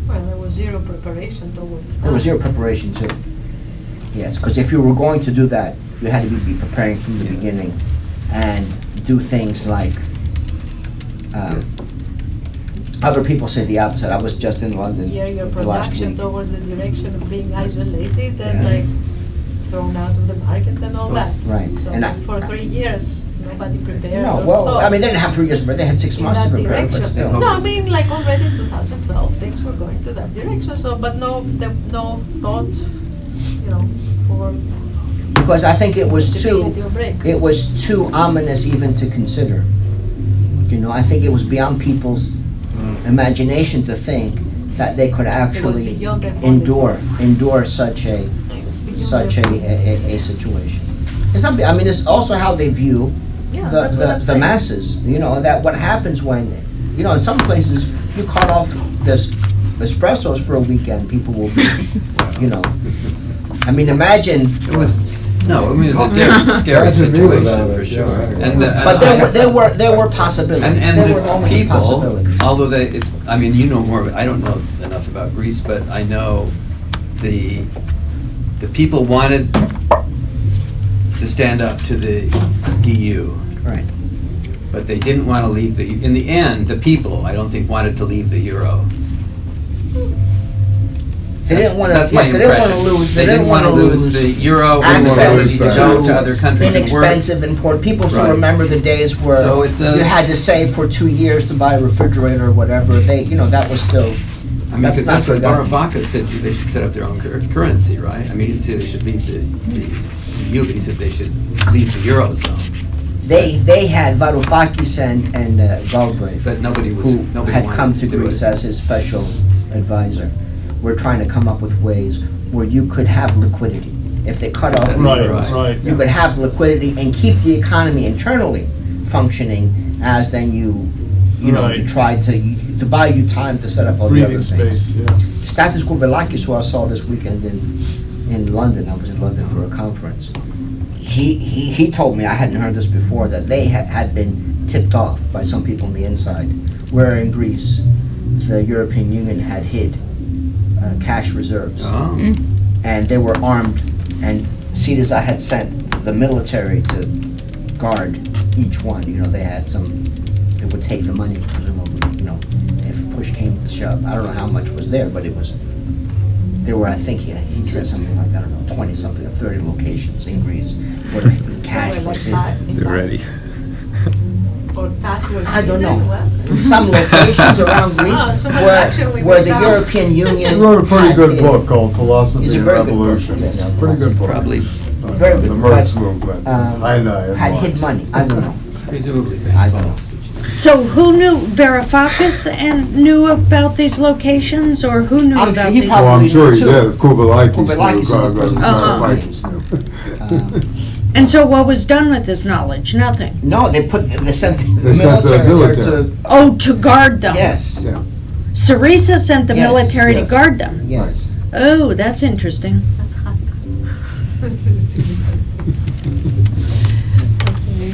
Well, there was zero preparation towards that. There was zero preparation too. Yes, because if you were going to do that, you had to be preparing from the Yes. beginning and do things like, Yes. other people say the opposite. I was just in London Your the last production week. towards the direction of being isolated and Yeah. thrown out of the markets and all that. Right. So And for 3 years, nobody prepared. No, or well, thought they didn't have 3 years, but they had 6 in months to that prepare, but direction. still. No, already in 2012, things were going to that direction. So, but no thought, for Because I think it was possibility of break. it was too ominous even to consider. I think it was beyond people's imagination to think that they could actually beyond their endure such a It was beyond their- situation. It's not. It's also how they view Yeah, that's what I'm the saying. masses. That what happens when You know, in some places, you cut off this espressos for a weekend, people will be, you know. I mean, imagine, It was a very scary That's a view situation about for it, sure. yeah. And but there were possibilities. And There were the always people, possibilities. although I mean, you know more, I don't know enough about Greece, but I know the people wanted to stand up to the EU, Right. but they didn't want to leave in the end, the people, I don't think, wanted to leave the euro. They didn't want to, That's my yes, they didn't want to impression. lose, They didn't want to lose the euro, they access wanted to go to other to countries and work. inexpensive import. People still Right. remember the days where So it's a- you had to save for 2 years to buy a refrigerator or whatever. They, you know, that was still, I mean, that's because not that's what forgotten. Varoufakis said, they should set up their own currency, right? I mean, he didn't say they should leave the EU, but he said they should leave the Eurozone. They had Varoufakis and Galbraith, But nobody who had wanted come to do Greece it. as his special advisor. We're trying to come up with ways where you could have liquidity. If they cut off, That's Right, right. right. you could have liquidity and keep the economy internally functioning as then you know, you Right. try to buy you time to set up all the other Breathing things. space, yeah. Stathis Kouvelakis, who I saw this weekend in London, I was in London for a conference, he told me, I hadn't heard this before, that they had been tipped off by some people on the inside, where in Greece, the European Union had hid cash reserves. Oh, And they were armed, and Syriza had sent the military to guard each one. You know, they had they would take the money, presumably, you know, if push came to shove. I don't know how much was there, but there were, I think, he said something like, I don't know, 20-something or 30 locations in Greece where cash was hidden. They're ready. Or cash was I don't hidden, know. what? In some locations around Greece Oh, so much action where with the this European Union He wrote a pretty had good hid. book called Philosophy It's a and very good book, Revolution. yes. Yeah, pretty good book. probably, Very The good, Marx but, movement. Had Marx. hid money. I don't know. presumably I they don't know. lost. So who knew, Varoufakis and knew about these locations, or who knew I'm about sure he these? Well, I'm Probably sure he too. did. Kouvelakis Kouvelakis is the person who Varoufakis knew. And so what was done with this knowledge? Nothing. No, they sent the They sent the military there military. to, Oh, to guard them? yes, Yeah. Syriza sent the Yes, military to yes. guard them? yes. Oh, that's interesting. That's hot.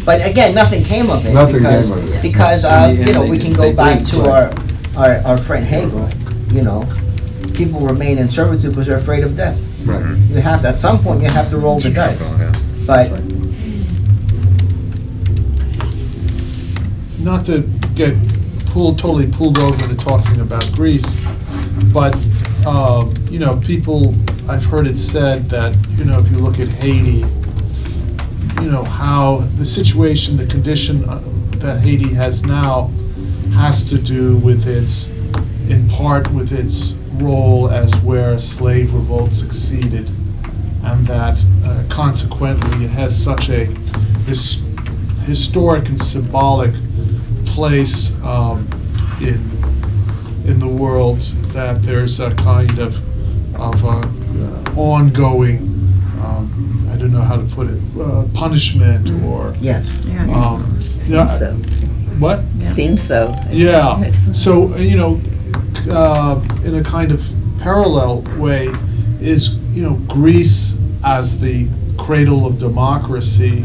But again, nothing came of it. Nothing because, came of it. Because, In the you end, know, they we can didn't- go they back didn't to fight. our friend Hegel, you know. People remain in servitude because they're afraid of death. Right. You have, at some point, you have to roll the dice. But, Not to get totally pulled over to talking about Greece, but, you know, people, I've heard it said that, you know, if you look at Haiti, you know, how the situation, the condition that Haiti has now has to do with in part with its role as where a slave revolt succeeded, and that consequently it has such a historic and symbolic place in the world that there's a kind of ongoing, I don't know how to put it, punishment or, yes. yeah, So, what? seems so. Yeah, so, you know, in a kind of parallel way, is, you know, Greece as the cradle of democracy,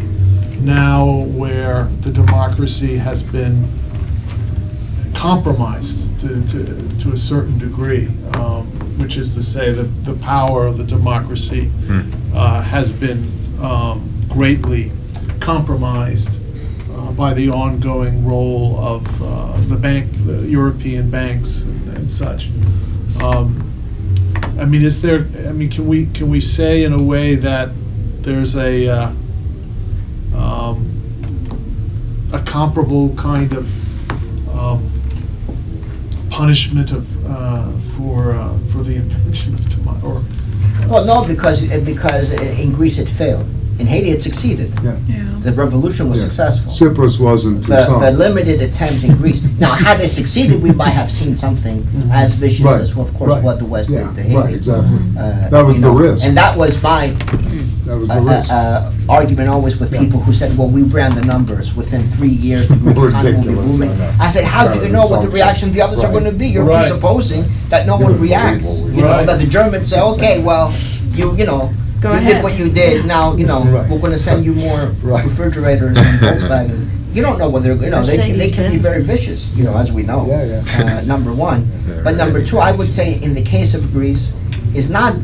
now where the democracy has been compromised to a certain degree, which is to say that the power of the democracy has been greatly compromised by the ongoing role of the European banks and such. I mean, can we say in a way that there's a comparable kind of punishment for the invention of democracy? Well, no, because in Greece it failed. In Haiti it succeeded. Yeah. The revolution was Yeah. successful. Cyprus wasn't too The strong. limited attempt in Greece. Now, had they succeeded, we might have seen something as vicious Right, as, of course, right. what the West Yeah, did to Haiti. right, exactly. Uh, That was you the know, risk. And that was by That was the risk. argument always with people who said, well, we ran the numbers. Within 3 years, the Greek economy will be Ridiculous, booming. I know. I said, how do you know what the Assumption. reaction of the others are Right. going to be? You're Right. presupposing that no one reacts. You know, Right. that the Germans say, okay, well, you know, Go you ahead. did what you did. Now, you know, Right. we're going to send you more Right. refrigerators and Volkswagen. You don't know whether, you know, they can be Mercedes-Benz. very vicious, you know, as we know. Yeah, yeah. Number one. But number two, I would say in the case of Greece, is not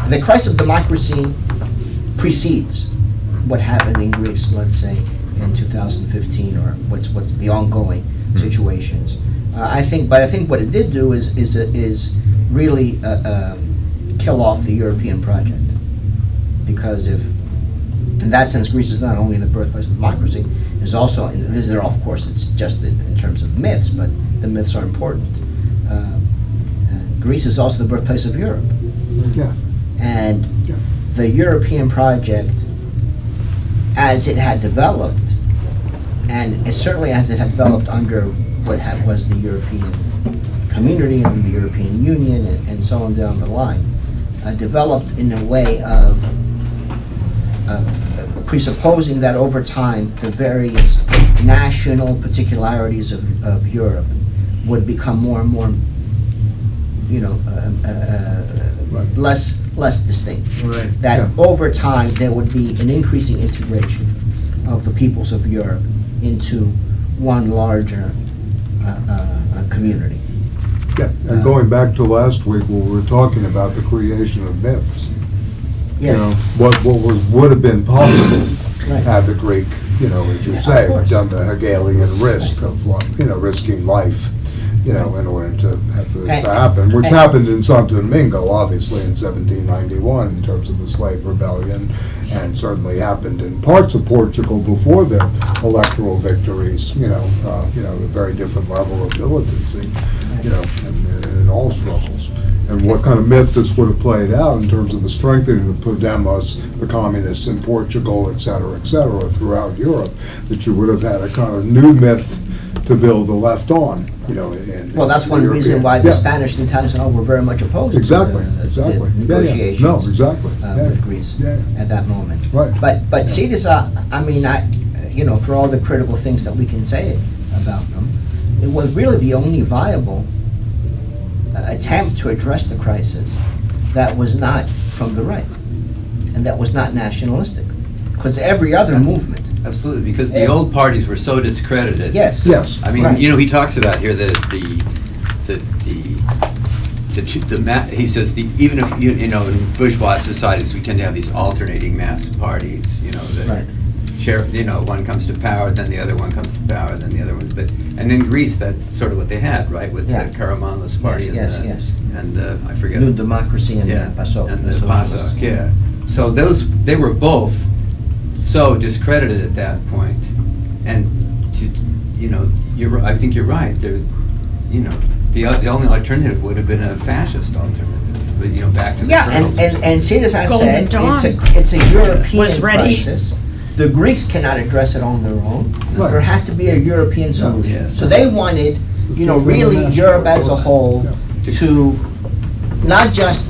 the crisis of democracy precedes what happened in Greece, let's say, in 2015, or what's the ongoing situations. I think what it did do is really kill off the European project, because if, in that sense, Greece is not only the birthplace of democracy, is also, and this is, of course, it's just in terms of myths, but the myths are important. Greece is also the birthplace of Europe. Yeah. And Yeah. the European project, as it had developed, and certainly as it had developed under what was the European community and the European Union and so on down the line, developed in a way of presupposing that over time the various national particularities of Europe would become more and more, you know, Right. less distinct. Right. That Yeah. over time there would be an increasing integration of the peoples of Europe into one larger community. Yeah, and going back to last week, when we were talking about the creation of myths. You know, what would have been possible Right. had the Greek, you know, as you Yeah, of say, course. done the Hegelian risk of, you know, risking life, you know, in order to have this And- to happen, which and- happened in Santo Domingo, obviously, in 1791, in terms of the slave rebellion, and certainly happened in parts of Portugal before their electoral victories, you know, a very different level of militancy, you know, in all struggles. And what kind of myth this would have played out in terms of the strengthening of Podemos, the communists in Portugal, et cetera, throughout Europe, that you would have had a kind of new myth to build the left on, you know, in. Well, that's in one European- reason why the Yeah, Spanish and Italians and all were very much opposed Exactly, to exactly. the Yeah, yeah. negotiations No, exactly. Yeah. with Greece Yeah. at that moment. Right. But Syriza, I mean, you know, for all the critical things that we can say about them, it was really the only viable attempt to address the crisis that was not from the right and that was not nationalistic. Because every other movement, Absolutely, because the old parties were so discredited. yes. Yes. I mean, Right. you know, he talks about here that he says even if you know in bourgeois societies we tend to have these alternating mass parties, you know, that Right. share, you know, one comes to power, then the other one comes to power, then the other one. And in Greece, that's sort of what they had, right, with Yeah. the Karamanlis party Yes, and yes. I forget. New Democracy and Yeah, PASOK. and the socialists. PASOK, yeah. So they were both so discredited at that point, and you know, I think you're right. You know, the only alternative would have been a fascist alternative, but you know, back to the Yeah, kernels. and see, as I Golden said, Dawn it's a European was ready. crisis. The Greeks cannot address it on their own. Right. There has to be a European solution. yes. So they wanted, you know, really Europe as a whole to not just,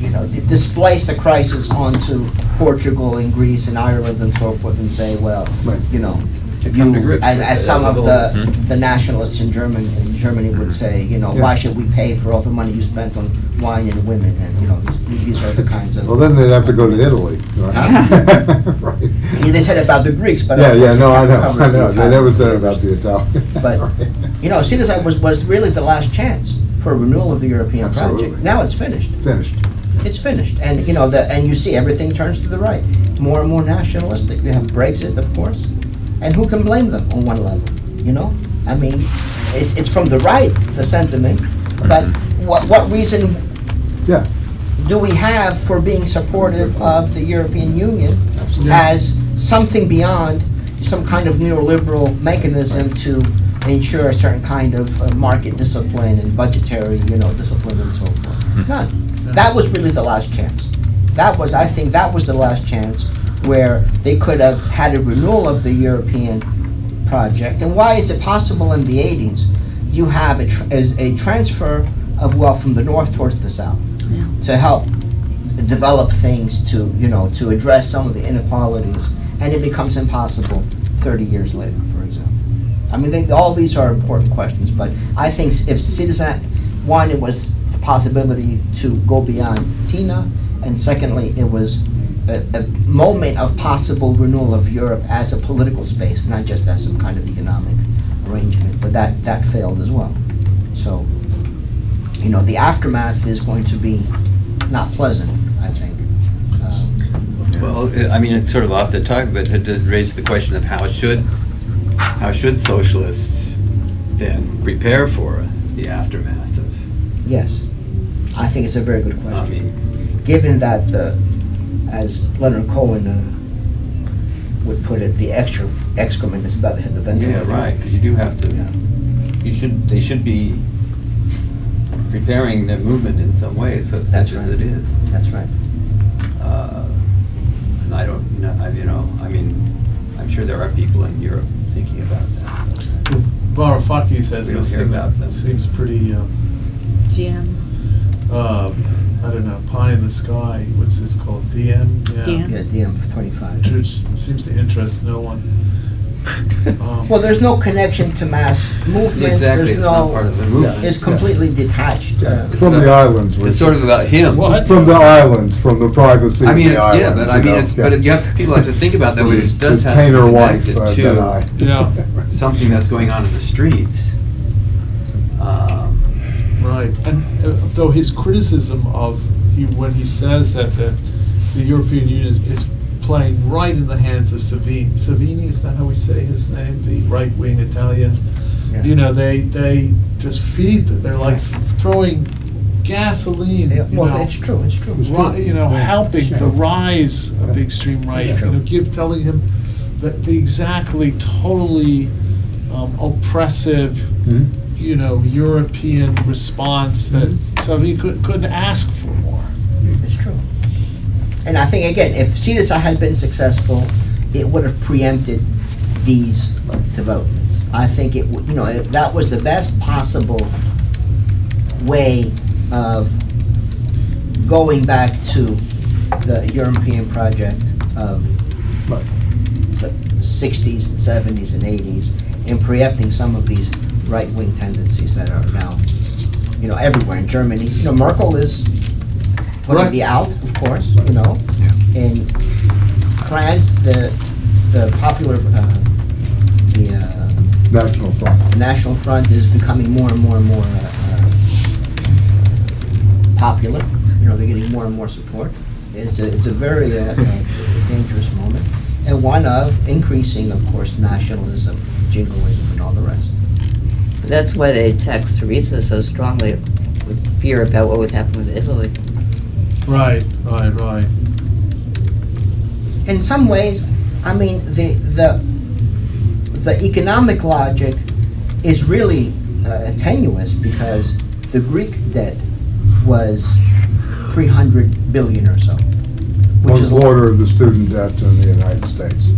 you know, displace the crisis onto Portugal and Greece and Ireland and so forth and say, well, Right. you know, To come to grips with as it some as a of whole. the nationalists in Germany would say, you know, Yeah. why should we pay for all the money you spent on wine and women? And, you know, these are the kinds of. Well, then they'd have to go to Italy. Right. Yeah, they said about the Greeks, but. Yeah, of yeah, course no, it I know, covers I the know. They never Italians. said about the Italian. But, you know, Syriza was really the last chance for a renewal of the European project. Absolutely. Now it's finished. Finished. It's finished. And, you know, and you see everything turns to the right. More and more nationalistic. You have Brexit, of course. And who can blame them on one level, you know? I mean, it's from the right, the sentiment. But what reason Yeah. do we have for being supportive of the European Union Absolutely. as something beyond some kind of neoliberal mechanism to ensure a certain kind of market discipline and budgetary, you know, discipline and so forth? None. That was really the last chance. I think that was the last chance where they could have had a renewal of the European project. And why is it possible in the 80s you have a transfer of wealth from the north towards the south to help develop things to, to address some of the inequalities, and it becomes impossible 30 years later, for example. I mean, all these are important questions, but I think if Syriza, one, it was the possibility to go beyond Tina, and secondly, it was a moment of possible renewal of Europe as a political space, not just as some kind of economic arrangement, but that failed as well. So, the aftermath is going to be not pleasant, I think. Well, I mean, it's sort of off the topic, but it did raise the question of how should socialists then prepare for the aftermath of, Yes, I think it's a very good question. I mean, Given that as Leonard Cohen would put it, the excrement is about to hit the ventilator. yeah, right, because you do have to, Yeah. they should be preparing the movement in some way, such That's as right. it is. That's right. And I don't know, I'm sure there are people in Europe thinking about that. Varoufakis has We don't this hear thing about that them. seems pretty, DM. I don't know, pie in the sky, what's this called, DM? DM. Yeah, DM25. Which seems to interest no one. Well, there's no connection to mass movements. Exactly, There's it's not part of the movement. It's completely detached. From the islands. It's sort of about him. From the islands, from the privacy I of mean, the islands. yeah, but I mean, but you have to, people have to think about that, but it does have to be Painter wife, connected then to Yeah. something that's going on in the streets. Right, and though his criticism of, when he says that the European Union is playing right in the hands of Salvini, is that how we say his name? The right-wing Italian, Yeah. they just feed them, they're like throwing gasoline, Yeah, well, it's true, it's true. helping It's the true. rise of the extreme right, It's true. telling him that the exactly totally oppressive, European response that Salvini couldn't ask for more. It's true. And I think, again, if Syriza had been successful, it would have preempted these developments. I think it would, that was the best possible way of going back to the European project of the 60s and 70s and 80s and preempting some of these right-wing tendencies that are now, everywhere in Germany. Merkel is going to be out, of course, In France, the popular, the National Front. National Front is becoming more and more and more popular. They're getting more and more support. It's a very dangerous moment, and one of increasing, of course, nationalism, jingoism, and all the rest. That's why they attacked Syriza so strongly, with fear about what would happen with Italy. Right. In some ways, I mean, the economic logic is really tenuous because the Greek debt was 300 billion or so, which is One quarter of the student debt in the United States.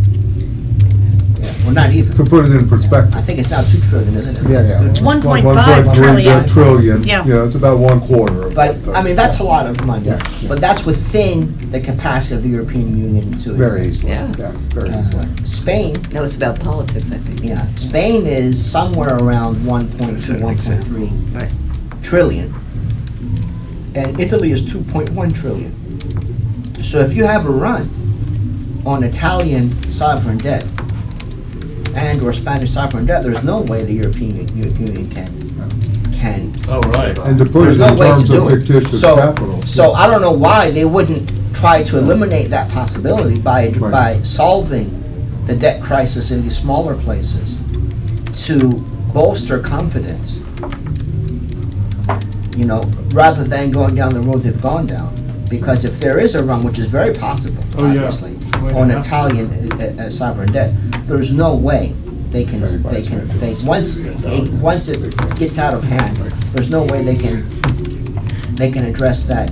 well, not even. To put it in perspective. I think it's now 2 trillion, isn't it? Yeah. 1.5 trillion. Trillion, Yeah. it's about one quarter. of But, that, I mean, that's a lot of money. Yeah. But that's within the capacity of the European Union to. Very easily, Yeah. very easily. Spain, No, it's about politics, I think. yeah, Spain is somewhere around 1.2, 1.3 Right. trillion. And Italy is 2.1 trillion. So if you have a run on Italian sovereign debt and/or Spanish sovereign debt, there's no way the European Union can. Oh, right. And to put There's it no in way to terms do of it. fictitious So, capital. so I don't know why they wouldn't try to eliminate that possibility by Right. solving the debt crisis in these smaller places to bolster confidence, rather than going down the road they've gone down. Because if there is a run, which is very possible, Oh, yeah. obviously, Why on not? Italian sovereign debt, there's no way they can, once it gets out of hand, there's no way they can address that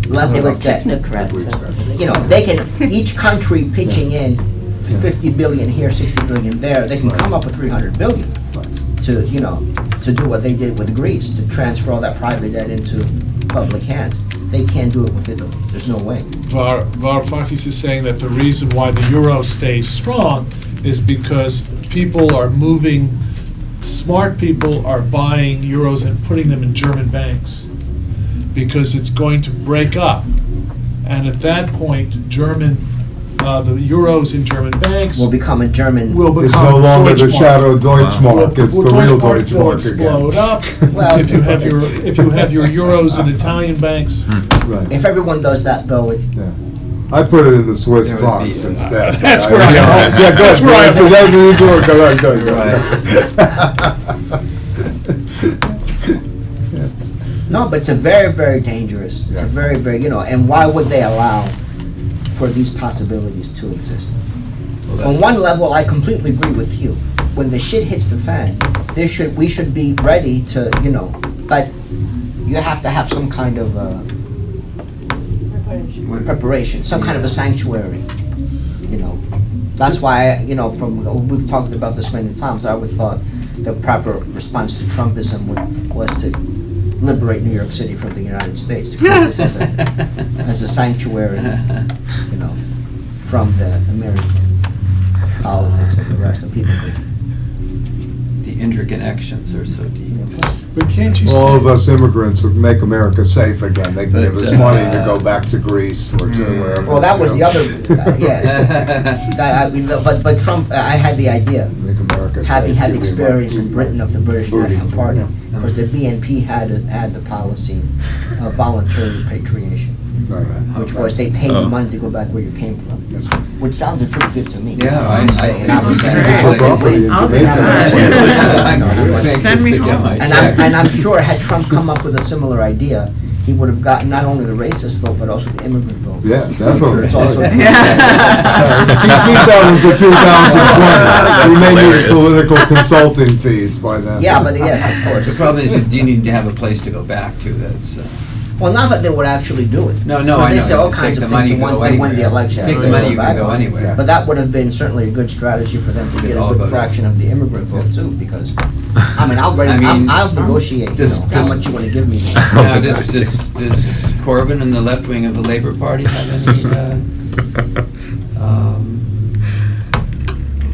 They level were of debt. technocrats. They can, each country pitching in 50 billion here, 60 billion there, they can come up with 300 billion to do what they did with Greece, to transfer all that private debt into public hands. they can't do it with Italy. There's no way. Varoufakis is saying that the reason why the euro stays strong is because people are moving, smart people are buying euros and putting them in German banks because it's going to break up. And at that point, the euros in German banks Will become a German. will It's become no longer the Deutschmark. shadow Deutschmark, it's the real Deutschmark will explode Deutschmark up. Well- If you have your euros in Italian banks, again. Right, If everyone does that, though, it, yeah. I put it in the Swiss There would francs be, instead. That's where I- Yeah, good. that's where I- no, but it's a very, very dangerous. It's a Yeah. very, very, and why would they allow for these possibilities to exist? On one level, I completely agree with you. When the shit hits the fan, we should be ready to, but you have to have some kind of preparation, some kind of a sanctuary, That's why, we've talked about this many times. I would thought the proper response to Trumpism was to liberate New York City from the United States, to create this as a sanctuary, from the American politics and the rest of people. The interconnections are so deep. but can't you All of say, us immigrants would make America safe again. They can give us But, money to go back to Greece or to wherever. Well, that was you the know. other, yes. But Trump, I had the idea, Make America safe. having had the give me experience money. in Britain of the British Booty. National Party, Yeah. because the BNP had the policy of voluntary repatriation, Right. which was they paid you Oh. money to go back where you came from, Yes. which sounded pretty good to me. Yeah, I And I was saying, Actually, okay, I'll do wait, that. I'm anxious Send me to get home. my And check. I'm sure had Trump come up with a similar idea, he would have gotten not only the racist vote, but also the immigrant vote. Yeah, I'm sure definitely. it's also true. Keep that with the 2020. We may need Hilarious. political consulting fees by then. Yeah, but yes, of course. The problem is you need to have a place to go back to, that's, Well, not that they would actually do it. no, I Because know. they say all Just kinds take of the money, things you once go they win the anywhere. election. Take they the money, go you back can go on it. anywhere. But that would have been certainly a good strategy for them to Get get a all good of it. fraction of the immigrant vote too, because, I mean, I'll negotiate, how much you wanna give me. Now, does Corbyn and the left wing of the Labour Party have any,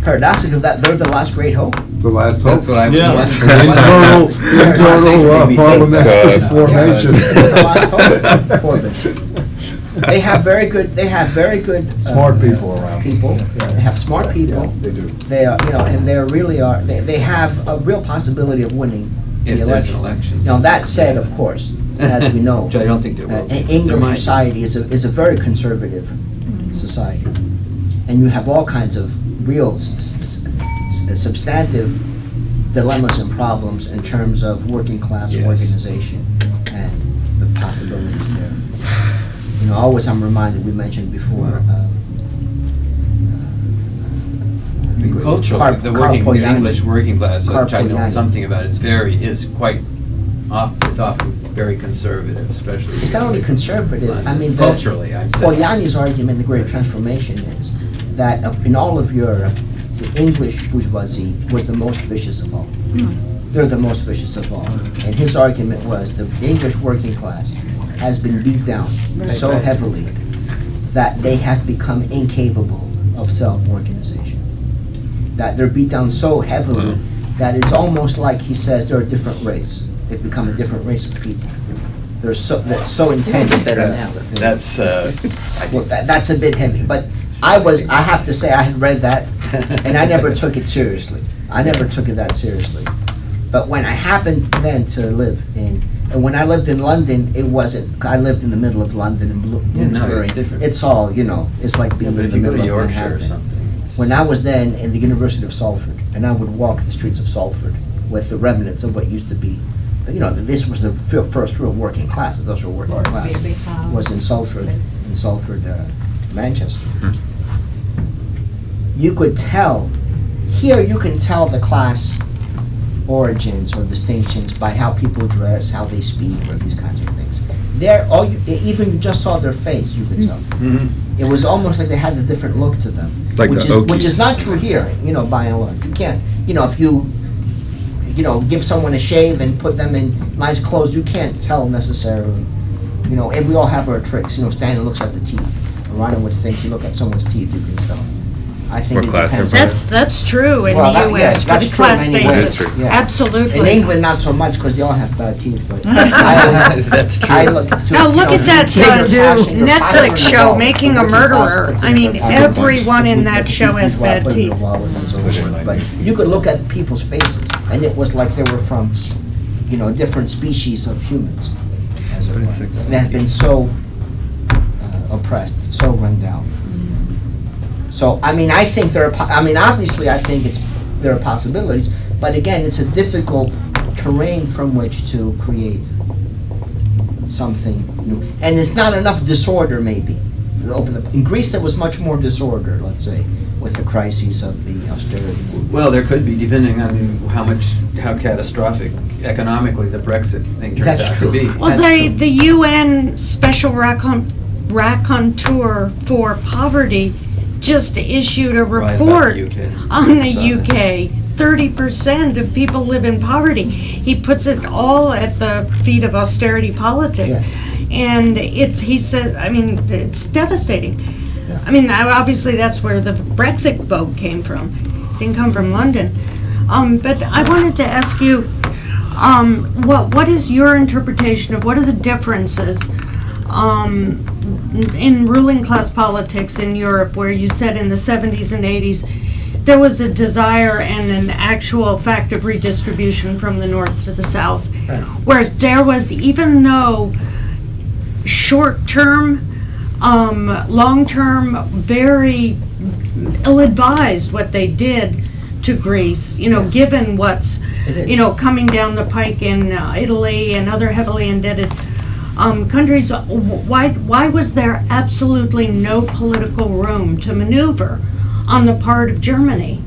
Paradoxically, that they're the last great hope. The last hope. that's what I was Yeah. wondering. Internal parliamentary God. formation. They're the last hope, Corbyn. They have very good. Smart people around. People, they have smart people. Yeah, they do. They are, and they really are, they have a real possibility of winning the If there's election. an election. Now, that said, of course, as we know, Which I don't think there will be. There English might be. society is a very conservative society. And you have all kinds of real substantive dilemmas and problems in terms of working class Yes. organization and the possibilities there. Always I'm reminded, we mentioned before, I mean, culturally, the English working class, which I know Polanyi. something about, is often very conservative, especially. It's not only conservative, I mean, Culturally, I'm saying. Polanyi's argument in The Great Transformation is that in all of Europe, the English bourgeoisie was the most vicious of all. They're the most vicious of all. And his argument was the English working class has been beat down so heavily that they have become incapable of self-organization. That they're beat down so heavily that it's almost like he says they're a different race. They've become a different race of people. That's so intense. Better now. That's, Well, that's a bit heavy, but I have to say, I had read that, and I never took it seriously. I never took it that seriously. But when I happened then to live and when I lived in London, I lived in the middle of London in Bloomsbury. it's different. It's all, it's like being but in if the you go middle to of Yorkshire or Manhattan. something. it's- When I was then in the University of Salford, and I would walk the streets of Salford with the remnants of what used to be, this was the first real working class, those were working Right. class, Big house. was in Salford, Manchester. You could tell, here you can tell the class origins or distinctions by how people dress, how they speak, or these kinds of things. There, even you just saw their face, you could tell. Mhm. It was almost like they had a different look to them. Like which the is which is Okies. not true here, by and large. You can't, if you give someone a shave and put them in nice clothes, you can't tell necessarily You know, and we all have our tricks. You know, Stanley looks at the teeth. Aronowitz thinks you look at someone's teeth, you can tell. I think Or it class depends. temperature. That's true in Well, the that- yes, US for that's the true in class many ways. basis. That's true. Yeah. Absolutely. In England, not so much because they all have bad teeth. But I always, That's true. I look to, Now, look you at know, that take your passion, your Netflix passion show, involved. Making a Working Murderer. hospitals, I mean, put it in everyone in that the show has people I bad put in teeth. the wallet and so forth. But you could look at people's faces, and it was like they were from, you know, different species of humans, as it were. That had been so oppressed, so run down. So, I mean, I think obviously, I think there are possibilities, but again, it's a difficult terrain from which to create something new. And it's not enough disorder, maybe. In Greece, there was much more disorder, let's say, with the crises of the austerity movement. Well, there could be, depending on how catastrophic economically the Brexit thing turns That's out true. to be. Well, That's true. the UN Special Raconteur for Poverty just issued a Right, about report the UK. on the Saw UK. 30% of people live in poverty. He puts it all at the feet of austerity politics. Yes. And he said, I mean, it's devastating. I mean, obviously that's where the Brexit vote came from. It didn't come from London. But I wanted to ask you, what is your interpretation of what are the differences in ruling class politics in Europe, where you said in the 70s and 80s there was a desire and an actual fact of redistribution from the north to the south, Right. where there was, even though short-term, long-term, very ill-advised what they did to Greece, you know, given what's, It is. you know, coming down the pike in Italy and other heavily indebted countries. Why was there absolutely no political room to maneuver on the part of Germany?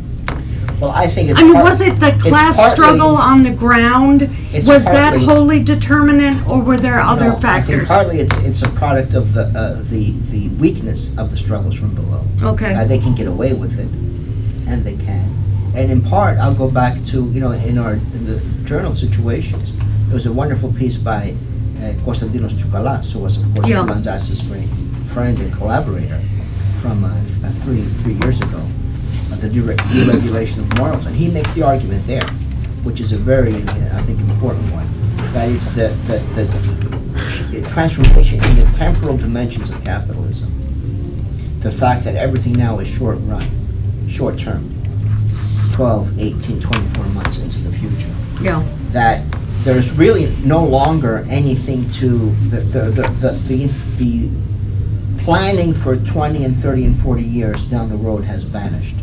Well, I think it's I mean, part- was it the it's class partly- struggle on the ground? It's Was that partly- wholly determinant, or were there other No, I think factors? partly it's a product of the weakness of the struggles from below. Okay. They can get away with it, and they can. And in part, I'll go back to, you know, in the journal Situations, there was a wonderful piece by Konstantinos Tsoukalas, who was, of course, Yeah. Poulantzas' great friend and collaborator from 3 years ago, the deregulation of morals. And he makes the argument there, which is a very, I think, important one, that it's the transformation in the temporal dimensions of capitalism. The fact that everything now is short run, short term, 12, 18, 24 months into the future. Yeah. That there's really no longer anything to, the planning for 20 and 30 and 40 years down the road has vanished.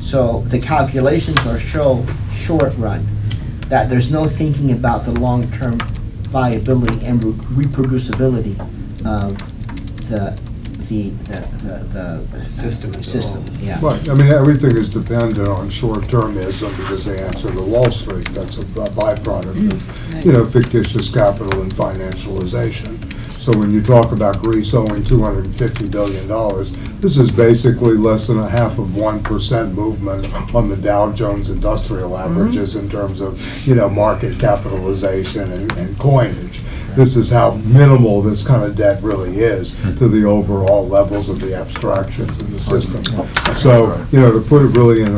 So the calculations are short run, that there's no thinking about the long-term viability and reproducibility of the System as a system, whole. yeah. Right, I mean, everything is dependent on short-termism because they answer to Wall Street. That's a byproduct of, you know, fictitious capital and financialization. So when you talk about Greece owing $250 billion, this is basically less than 0.5% movement on the Dow Jones Industrial Averages in terms of, you know, market capitalization and coinage. This is how minimal this kind of debt really is to the overall levels of the abstractions in the system. So, you know, to put it really in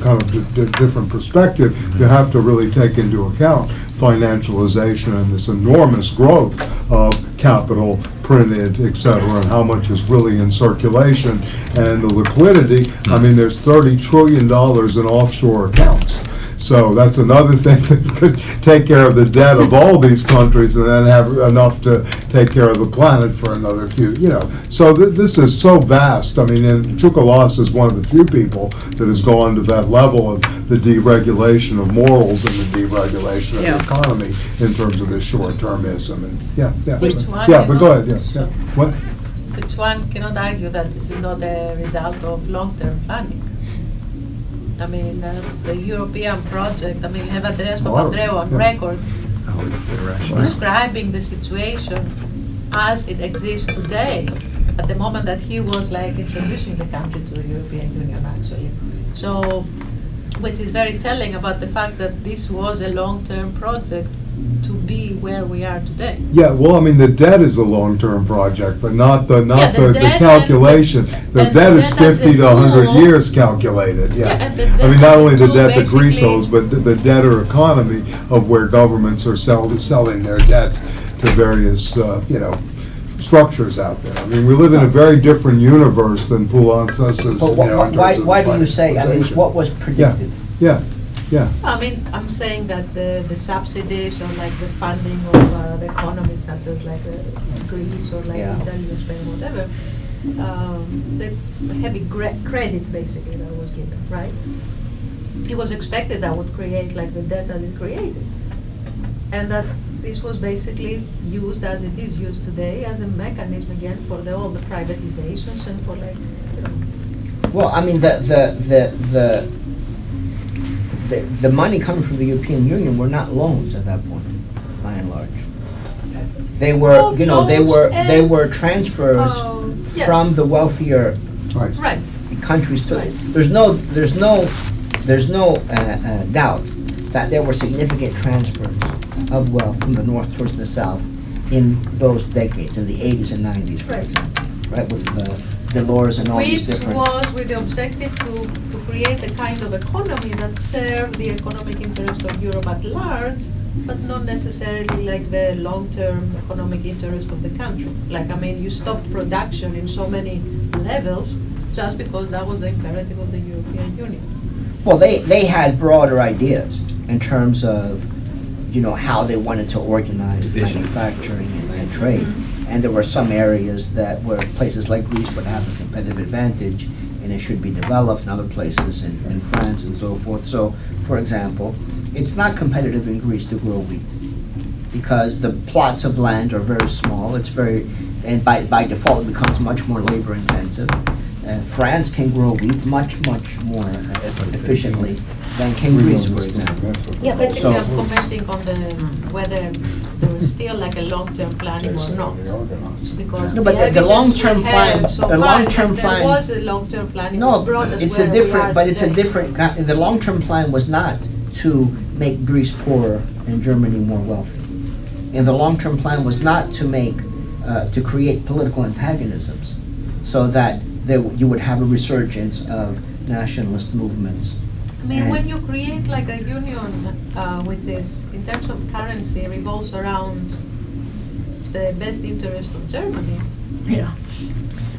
kind of different perspective, you have to really take into account financialization and this enormous growth of capital printed, et cetera, and how much is really in circulation. And the liquidity, I mean, there's $30 trillion in offshore accounts. So that's another thing that could take care of the debt of all these countries and then have enough to take care of the planet for another few, you know. So this is so vast. I mean, and Tsoukalas is one of the few people that has gone to that level of the deregulation of morals and the deregulation of the economy in terms of this short-termism. And Which one yeah, but go cannot- ahead, yeah. What? Which one cannot argue that this is not a result of long-term planning. I mean, the European project, I mean, you have Andreas Papandreou on record describing the situation as it exists today, at the moment that he was like introducing the country to the European Union, actually. So, which is very telling about the fact that this was a long-term project to be where we are today. Yeah, well, I mean, the debt is a long-term project, but not the Yeah, the the debt calculation. The and debt the is debt as a 50 to 100 tool. years calculated, Yeah, yes. and the I debt mean, not as a only the tool debt that Greece basically- owes, but the debt or economy of where governments are selling their debt to various, structures out there. I mean, we live in a very different universe than Poulantzas is, But in terms of why do you say, I mean, privatization. what was predicted? Yeah, yeah. I mean, I'm saying that the subsidies or like the funding of the economies such as like Greece or like Yeah. Italy or Spain, whatever, the heavy credit basically that was given, right? It was expected that would create like the debt that it created. And that this was basically used as it is used today as a mechanism again for all the privatizations and for like, you know. Well, I mean, the money coming from the European Union were not loans at that point, by and large. They were, Both they loans they and, were transfers yes. from the wealthier Right. Right. countries to. Right. There's no doubt that there were significant transfers of wealth from the north towards the south in those decades, in the 80s and 90s, for Right. example, right, with the Delors and all these Which different. was with the objective to create a kind of economy that served the economic interest of Europe at large, but not necessarily like the long-term economic interest of the country. Like, I mean, you stopped production in so many levels just because that was the imperative of the European Union. Well, they had broader ideas in terms of, how they wanted to organize Efficient. manufacturing and trade. And there were some areas that where places like Greece would have a competitive advantage and it should be developed, and other places in France and so forth. So, for example, it's not competitive in Greece to grow wheat because the plots of land are very small. And by default, it becomes much more labor intensive. France can grow wheat much more efficiently than can Greece, for example. Yeah, basically So- I'm commenting on whether there was still like a long-term planning or not. Because No, but the evidence long-term we plan- have so the far is long-term that plan- there was a long-term plan, it No, was brought us it's where a we are different, but it's a today. different, the long-term plan was not to make Greece poorer and Germany more wealthy. And the long-term plan was not to to create political antagonisms so that you would have a resurgence of nationalist movements. I mean, And- when you create like a union, which is, in terms of currency, revolves around the best interest of Germany. Yeah.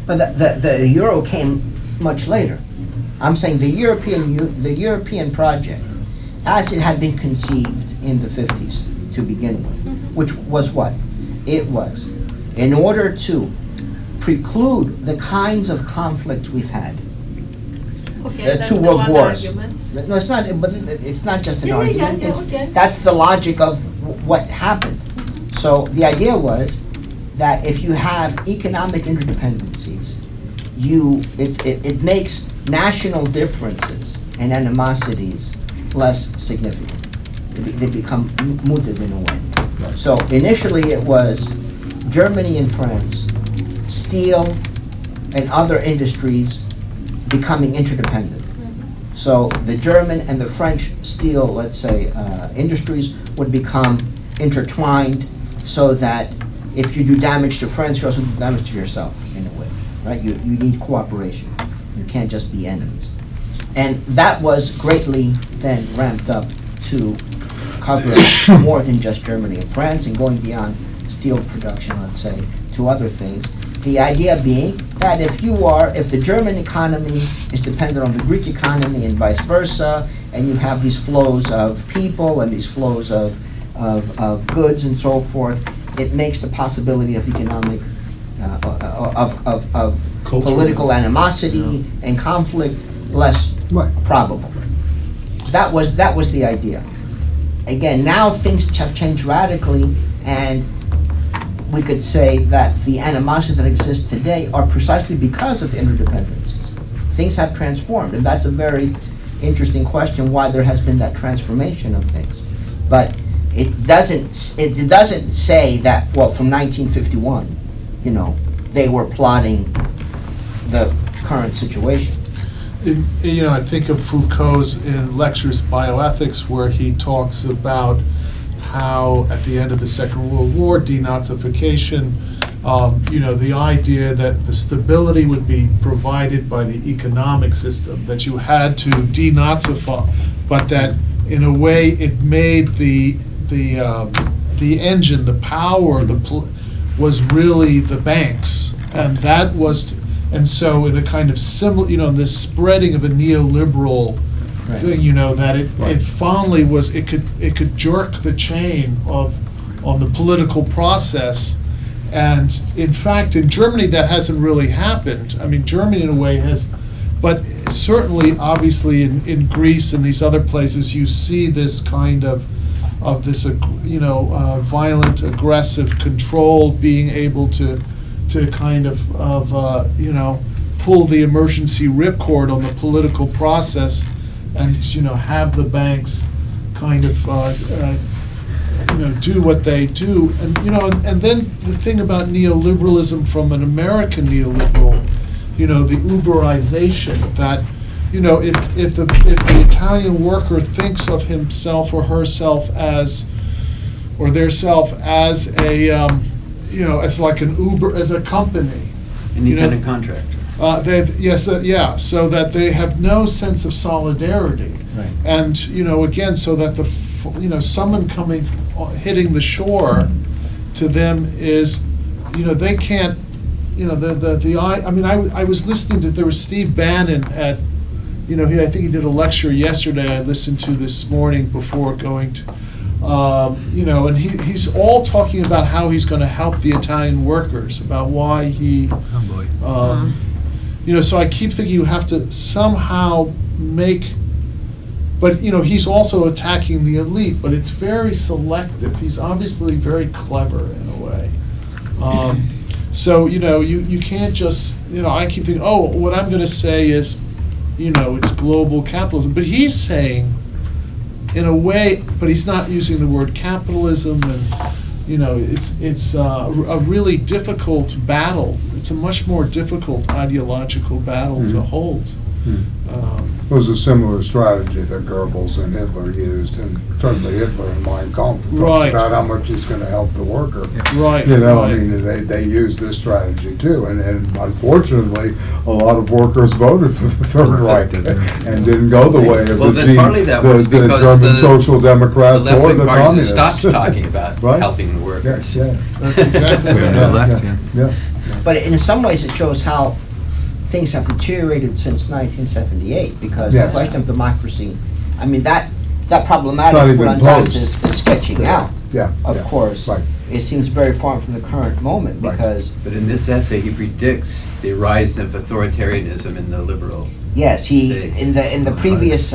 But the euro came much later. I'm saying the European project, as it had been conceived in the 50s to begin with, which was what? It was, in order to preclude the kinds of conflicts we've had. Okay, The that's two the world one wars. argument. No, it's not, but it's not just an Yeah, yeah, argument. yeah, It's- okay. That's the logic of what happened. So the idea was that if you have economic interdependencies, it makes national differences and animosities less significant. They become mooted in a way. So initially it was Germany and France, steel and other industries becoming interdependent. So the German and the French steel, let's say, industries would become intertwined so that if you do damage to France, you also do damage to yourself in a way, right? You need cooperation. You can't just be enemies. And that was greatly then ramped up to cover more than just Germany and France and going beyond steel production, let's say, to other things. The idea being that if the German economy is dependent on the Greek economy and vice versa, and you have these flows of people and these flows of goods and so forth, it makes the possibility of economic, of Cultural. political animosity and conflict less Right. probable. That was the idea. Again, now things have changed radically, and we could say that the animosity that exists today are precisely because of interdependencies. Things have transformed, and that's a very interesting question, why there has been that transformation of things. But it doesn't say that, well, from 1951, they were plotting the current situation. I think of Foucault's in lectures Bioethics, where he talks about how, at the end of the Second World War, denazification, the idea that the stability would be provided by the economic system, that you had to denazify, but that in a way it made the engine, the power, was really the banks, and that was, and so in a kind of similar, this spreading of a neoliberal thing, that it finally was, it could jerk the chain on the political process. And in fact, in Germany, that hasn't really happened. I mean, Germany in a way has, but certainly, obviously, in Greece and these other places, you see this kind of this, violent, aggressive control, being able to kind of pull the emergency ripcord on the political process, and have the banks kind of do what they do, and and then the thing about neoliberalism from an American neoliberal, the Uberization, that if the Italian worker thinks of himself or herself as, or theirself as a as like an Uber, as a company, Independent contractor. So that they have no sense of solidarity, Right. and again, so that someone hitting the shore to them is, they can't, I was listening to, there was Steve Bannon at, I think he did a lecture yesterday I listened to this morning before going to, and he's all talking about how he's going to help the Italian workers, about why he, so I keep thinking you have to somehow make, but he's also attacking the elite, but it's very selective. He's obviously very clever in a way. So you can't just, I keep thinking, what I'm going to say is, it's global capitalism, but he's saying, in a way, but he's not using the word capitalism, and it's a really difficult battle. It's a much more difficult ideological battle to hold. It was a similar strategy that Goebbels and Hitler used, and certainly Hitler in Mein Kampf talks Right. about how much he's going to help the worker. Right. I mean, they used this strategy too, and unfortunately, a lot of workers voted for the Third Reich and didn't go the way of Well, the then partly that was the because German Social The Democrats or left-wing the parties communists. have stopped talking about Right. helping the workers. Yeah. That's exactly right. Yeah. But in some ways, it shows how things have deteriorated since 1978, because the Yes. question of democracy, I mean, that Not problematic even Poulantzas posed. is sketching out, Yeah. of yeah. course. Right. It seems very far from the current moment, Right. because, But in this essay, he predicts the rise of authoritarianism in the liberal. yes, he, State. in the previous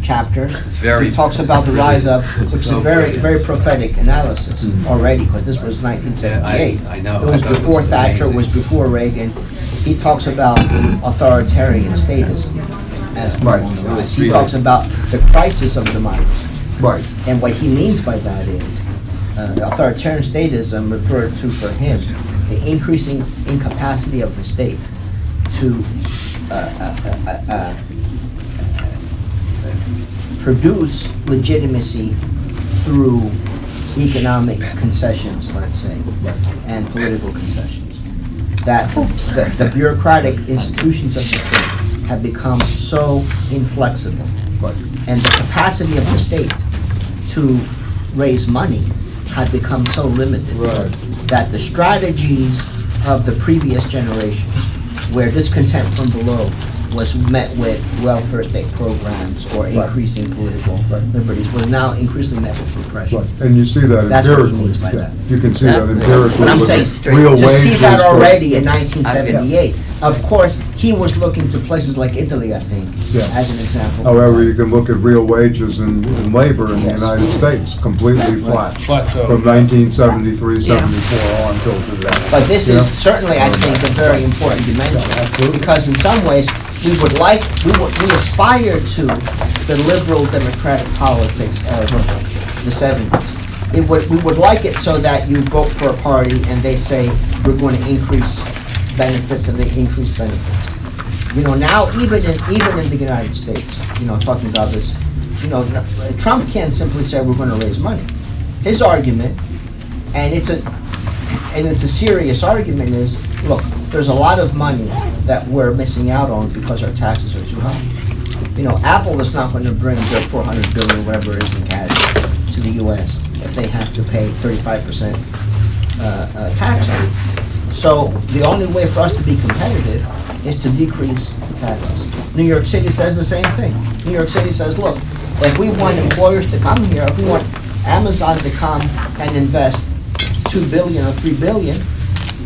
chapters, It's very- he talks about the rise of, It's which is a so very, brilliant. very prophetic analysis Mhm. already, because this was 1978. I know. It was I thought it before was Thatcher, it amazing. was before Reagan. He talks about authoritarian statism as being Right. on the rise. He Really? talks about the crisis of democracy. Right. And what he means by that is, authoritarian statism referred to for him, the increasing incapacity of the state to produce legitimacy through economic concessions, let's say, and political concessions. That the bureaucratic institutions of the state have become so inflexible, Right. and the capacity of the state to raise money had become so limited Right. that the strategies of the previous generations, where discontent from below was met with welfare state programs or increasing political liberties, was now increasingly met with repression. Right, and you see that That's what he empirically. means by Yeah. that. You can see that empirically. But I'm with saying, real to see wages that for- already in 1978, of course, he was looking to places like Italy, I think, Yeah. as an example. However, you can look at real wages in labor in the Yes. United States, completely flat. Plateau. From 1973, 74 on till today. But this Yeah. is certainly, I think, a very important dimension, Absolutely. because in some ways, we aspire to the liberal democratic politics of the 70s. We would like it so that you vote for a party and they say, we're going to increase benefits, and they increase benefits. Now, even in the United States, talking about this, Trump can't simply say, we're going to raise money. his argument, and it's a serious argument, is, look, there's a lot of money that we're missing out on because our taxes are too high. You know, Apple is not going to bring their 400 billion, whatever it is in cash, to the U.S. if they have to pay 35% tax on it. So the only way for us to be competitive is to decrease the taxes. New York City says the same thing. New York City says, look, if we want employers to come here, if we want Amazon to come and invest $2 billion or $3 billion,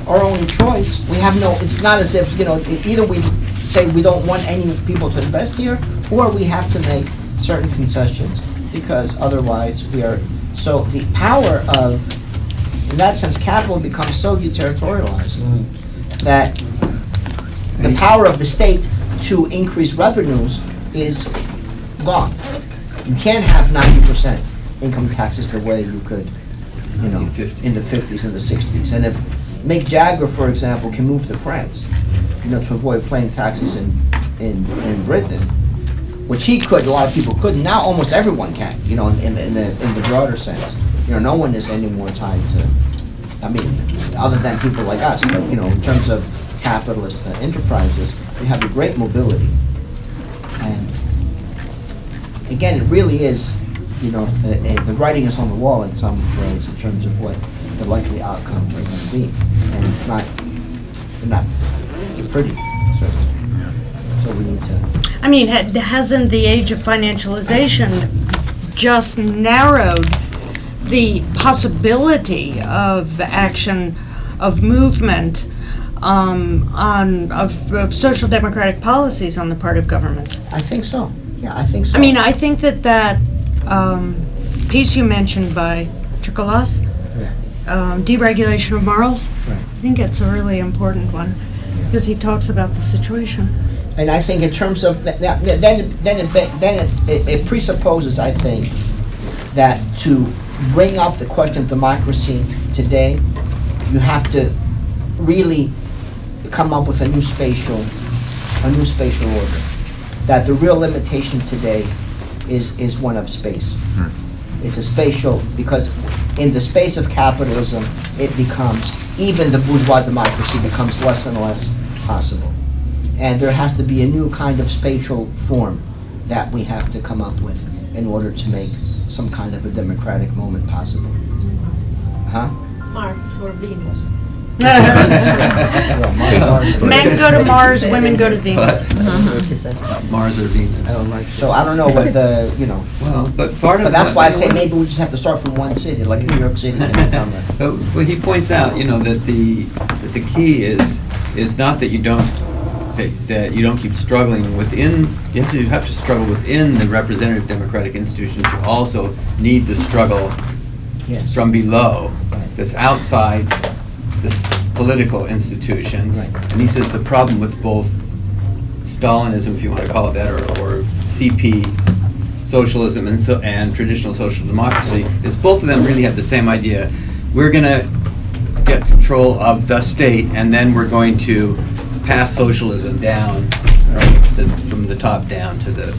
our only choice, we have no, it's not as if, you know, either we say we don't want any people to invest here, or we have to make certain concessions, because otherwise we are, so the power of, in that sense, capital becomes so deterritorialized that the power of the state to increase revenues is gone. You can't have 90% income taxes the way you could, you know, in the 50s and the 60s. And if Mick Jagger, for example, can move to France, you know, to avoid paying taxes in Britain, which he could, a lot of people couldn't. Now almost everyone can, you know, in the broader sense. You know, no one is any more tied to, I mean, other than people like us, but, you know, in terms of capitalist enterprises, we have a great mobility. And again, it really is, you know, the writing is on the wall in some ways in terms of what the likely outcomes are going to be. And it's not, they're not pretty, certainly. So we need to. I mean, hasn't the age of financialization just narrowed the possibility of action, of movement, of social democratic policies on the part of governments? I think so. Yeah, I think so. I mean, I think that piece you mentioned by Nicos, deregulation of morals, Right. I think it's a really important one, because he talks about the situation. And I think in terms of, it presupposes, I think, that to bring up the question of democracy today, you have to really come up with a new spatial order. That the real limitation today is one of space. It's a spatial, because in the space of capitalism, it becomes, even the bourgeois democracy becomes less and less possible. And there has to be a new kind of spatial form that we have to come up with in order to make some kind of a democratic moment possible. Huh? Mars or Venus. Men go to Mars, women go to Venus. Mars or Venus. So I don't know what the, you know, Well, but part of. but that's what- why I say maybe we just have to start from one city, like New York City can become a. But he points out, you know, that the key is not that you don't keep struggling within. Yes, you have to struggle within the representative democratic institutions. You also need the struggle Yes. from below, Right. that's outside the political institutions. Right. And he says the problem with both Stalinism, if you want to call it that, or CP socialism and traditional social democracy, is both of them really have the same idea. We're going to get control of the state, and then we're going to pass socialism down from the top down to the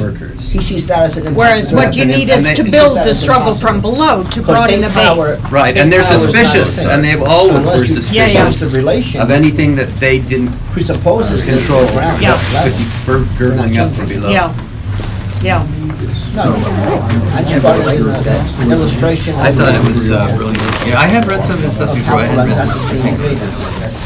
workers. He sees that as an Whereas what you need is to build the struggle from below to broaden the base. Right, and they're suspicious, and they've always were The suspicious relation of anything that they didn't presupposes the control, ground. Yeah. could be gurgling up from below. Yeah, yeah. No, I just thought it was an illustration. I thought it was brilliant. Yeah, I have read some of his stuff Of before. I how had read Poulantzas is being this. made.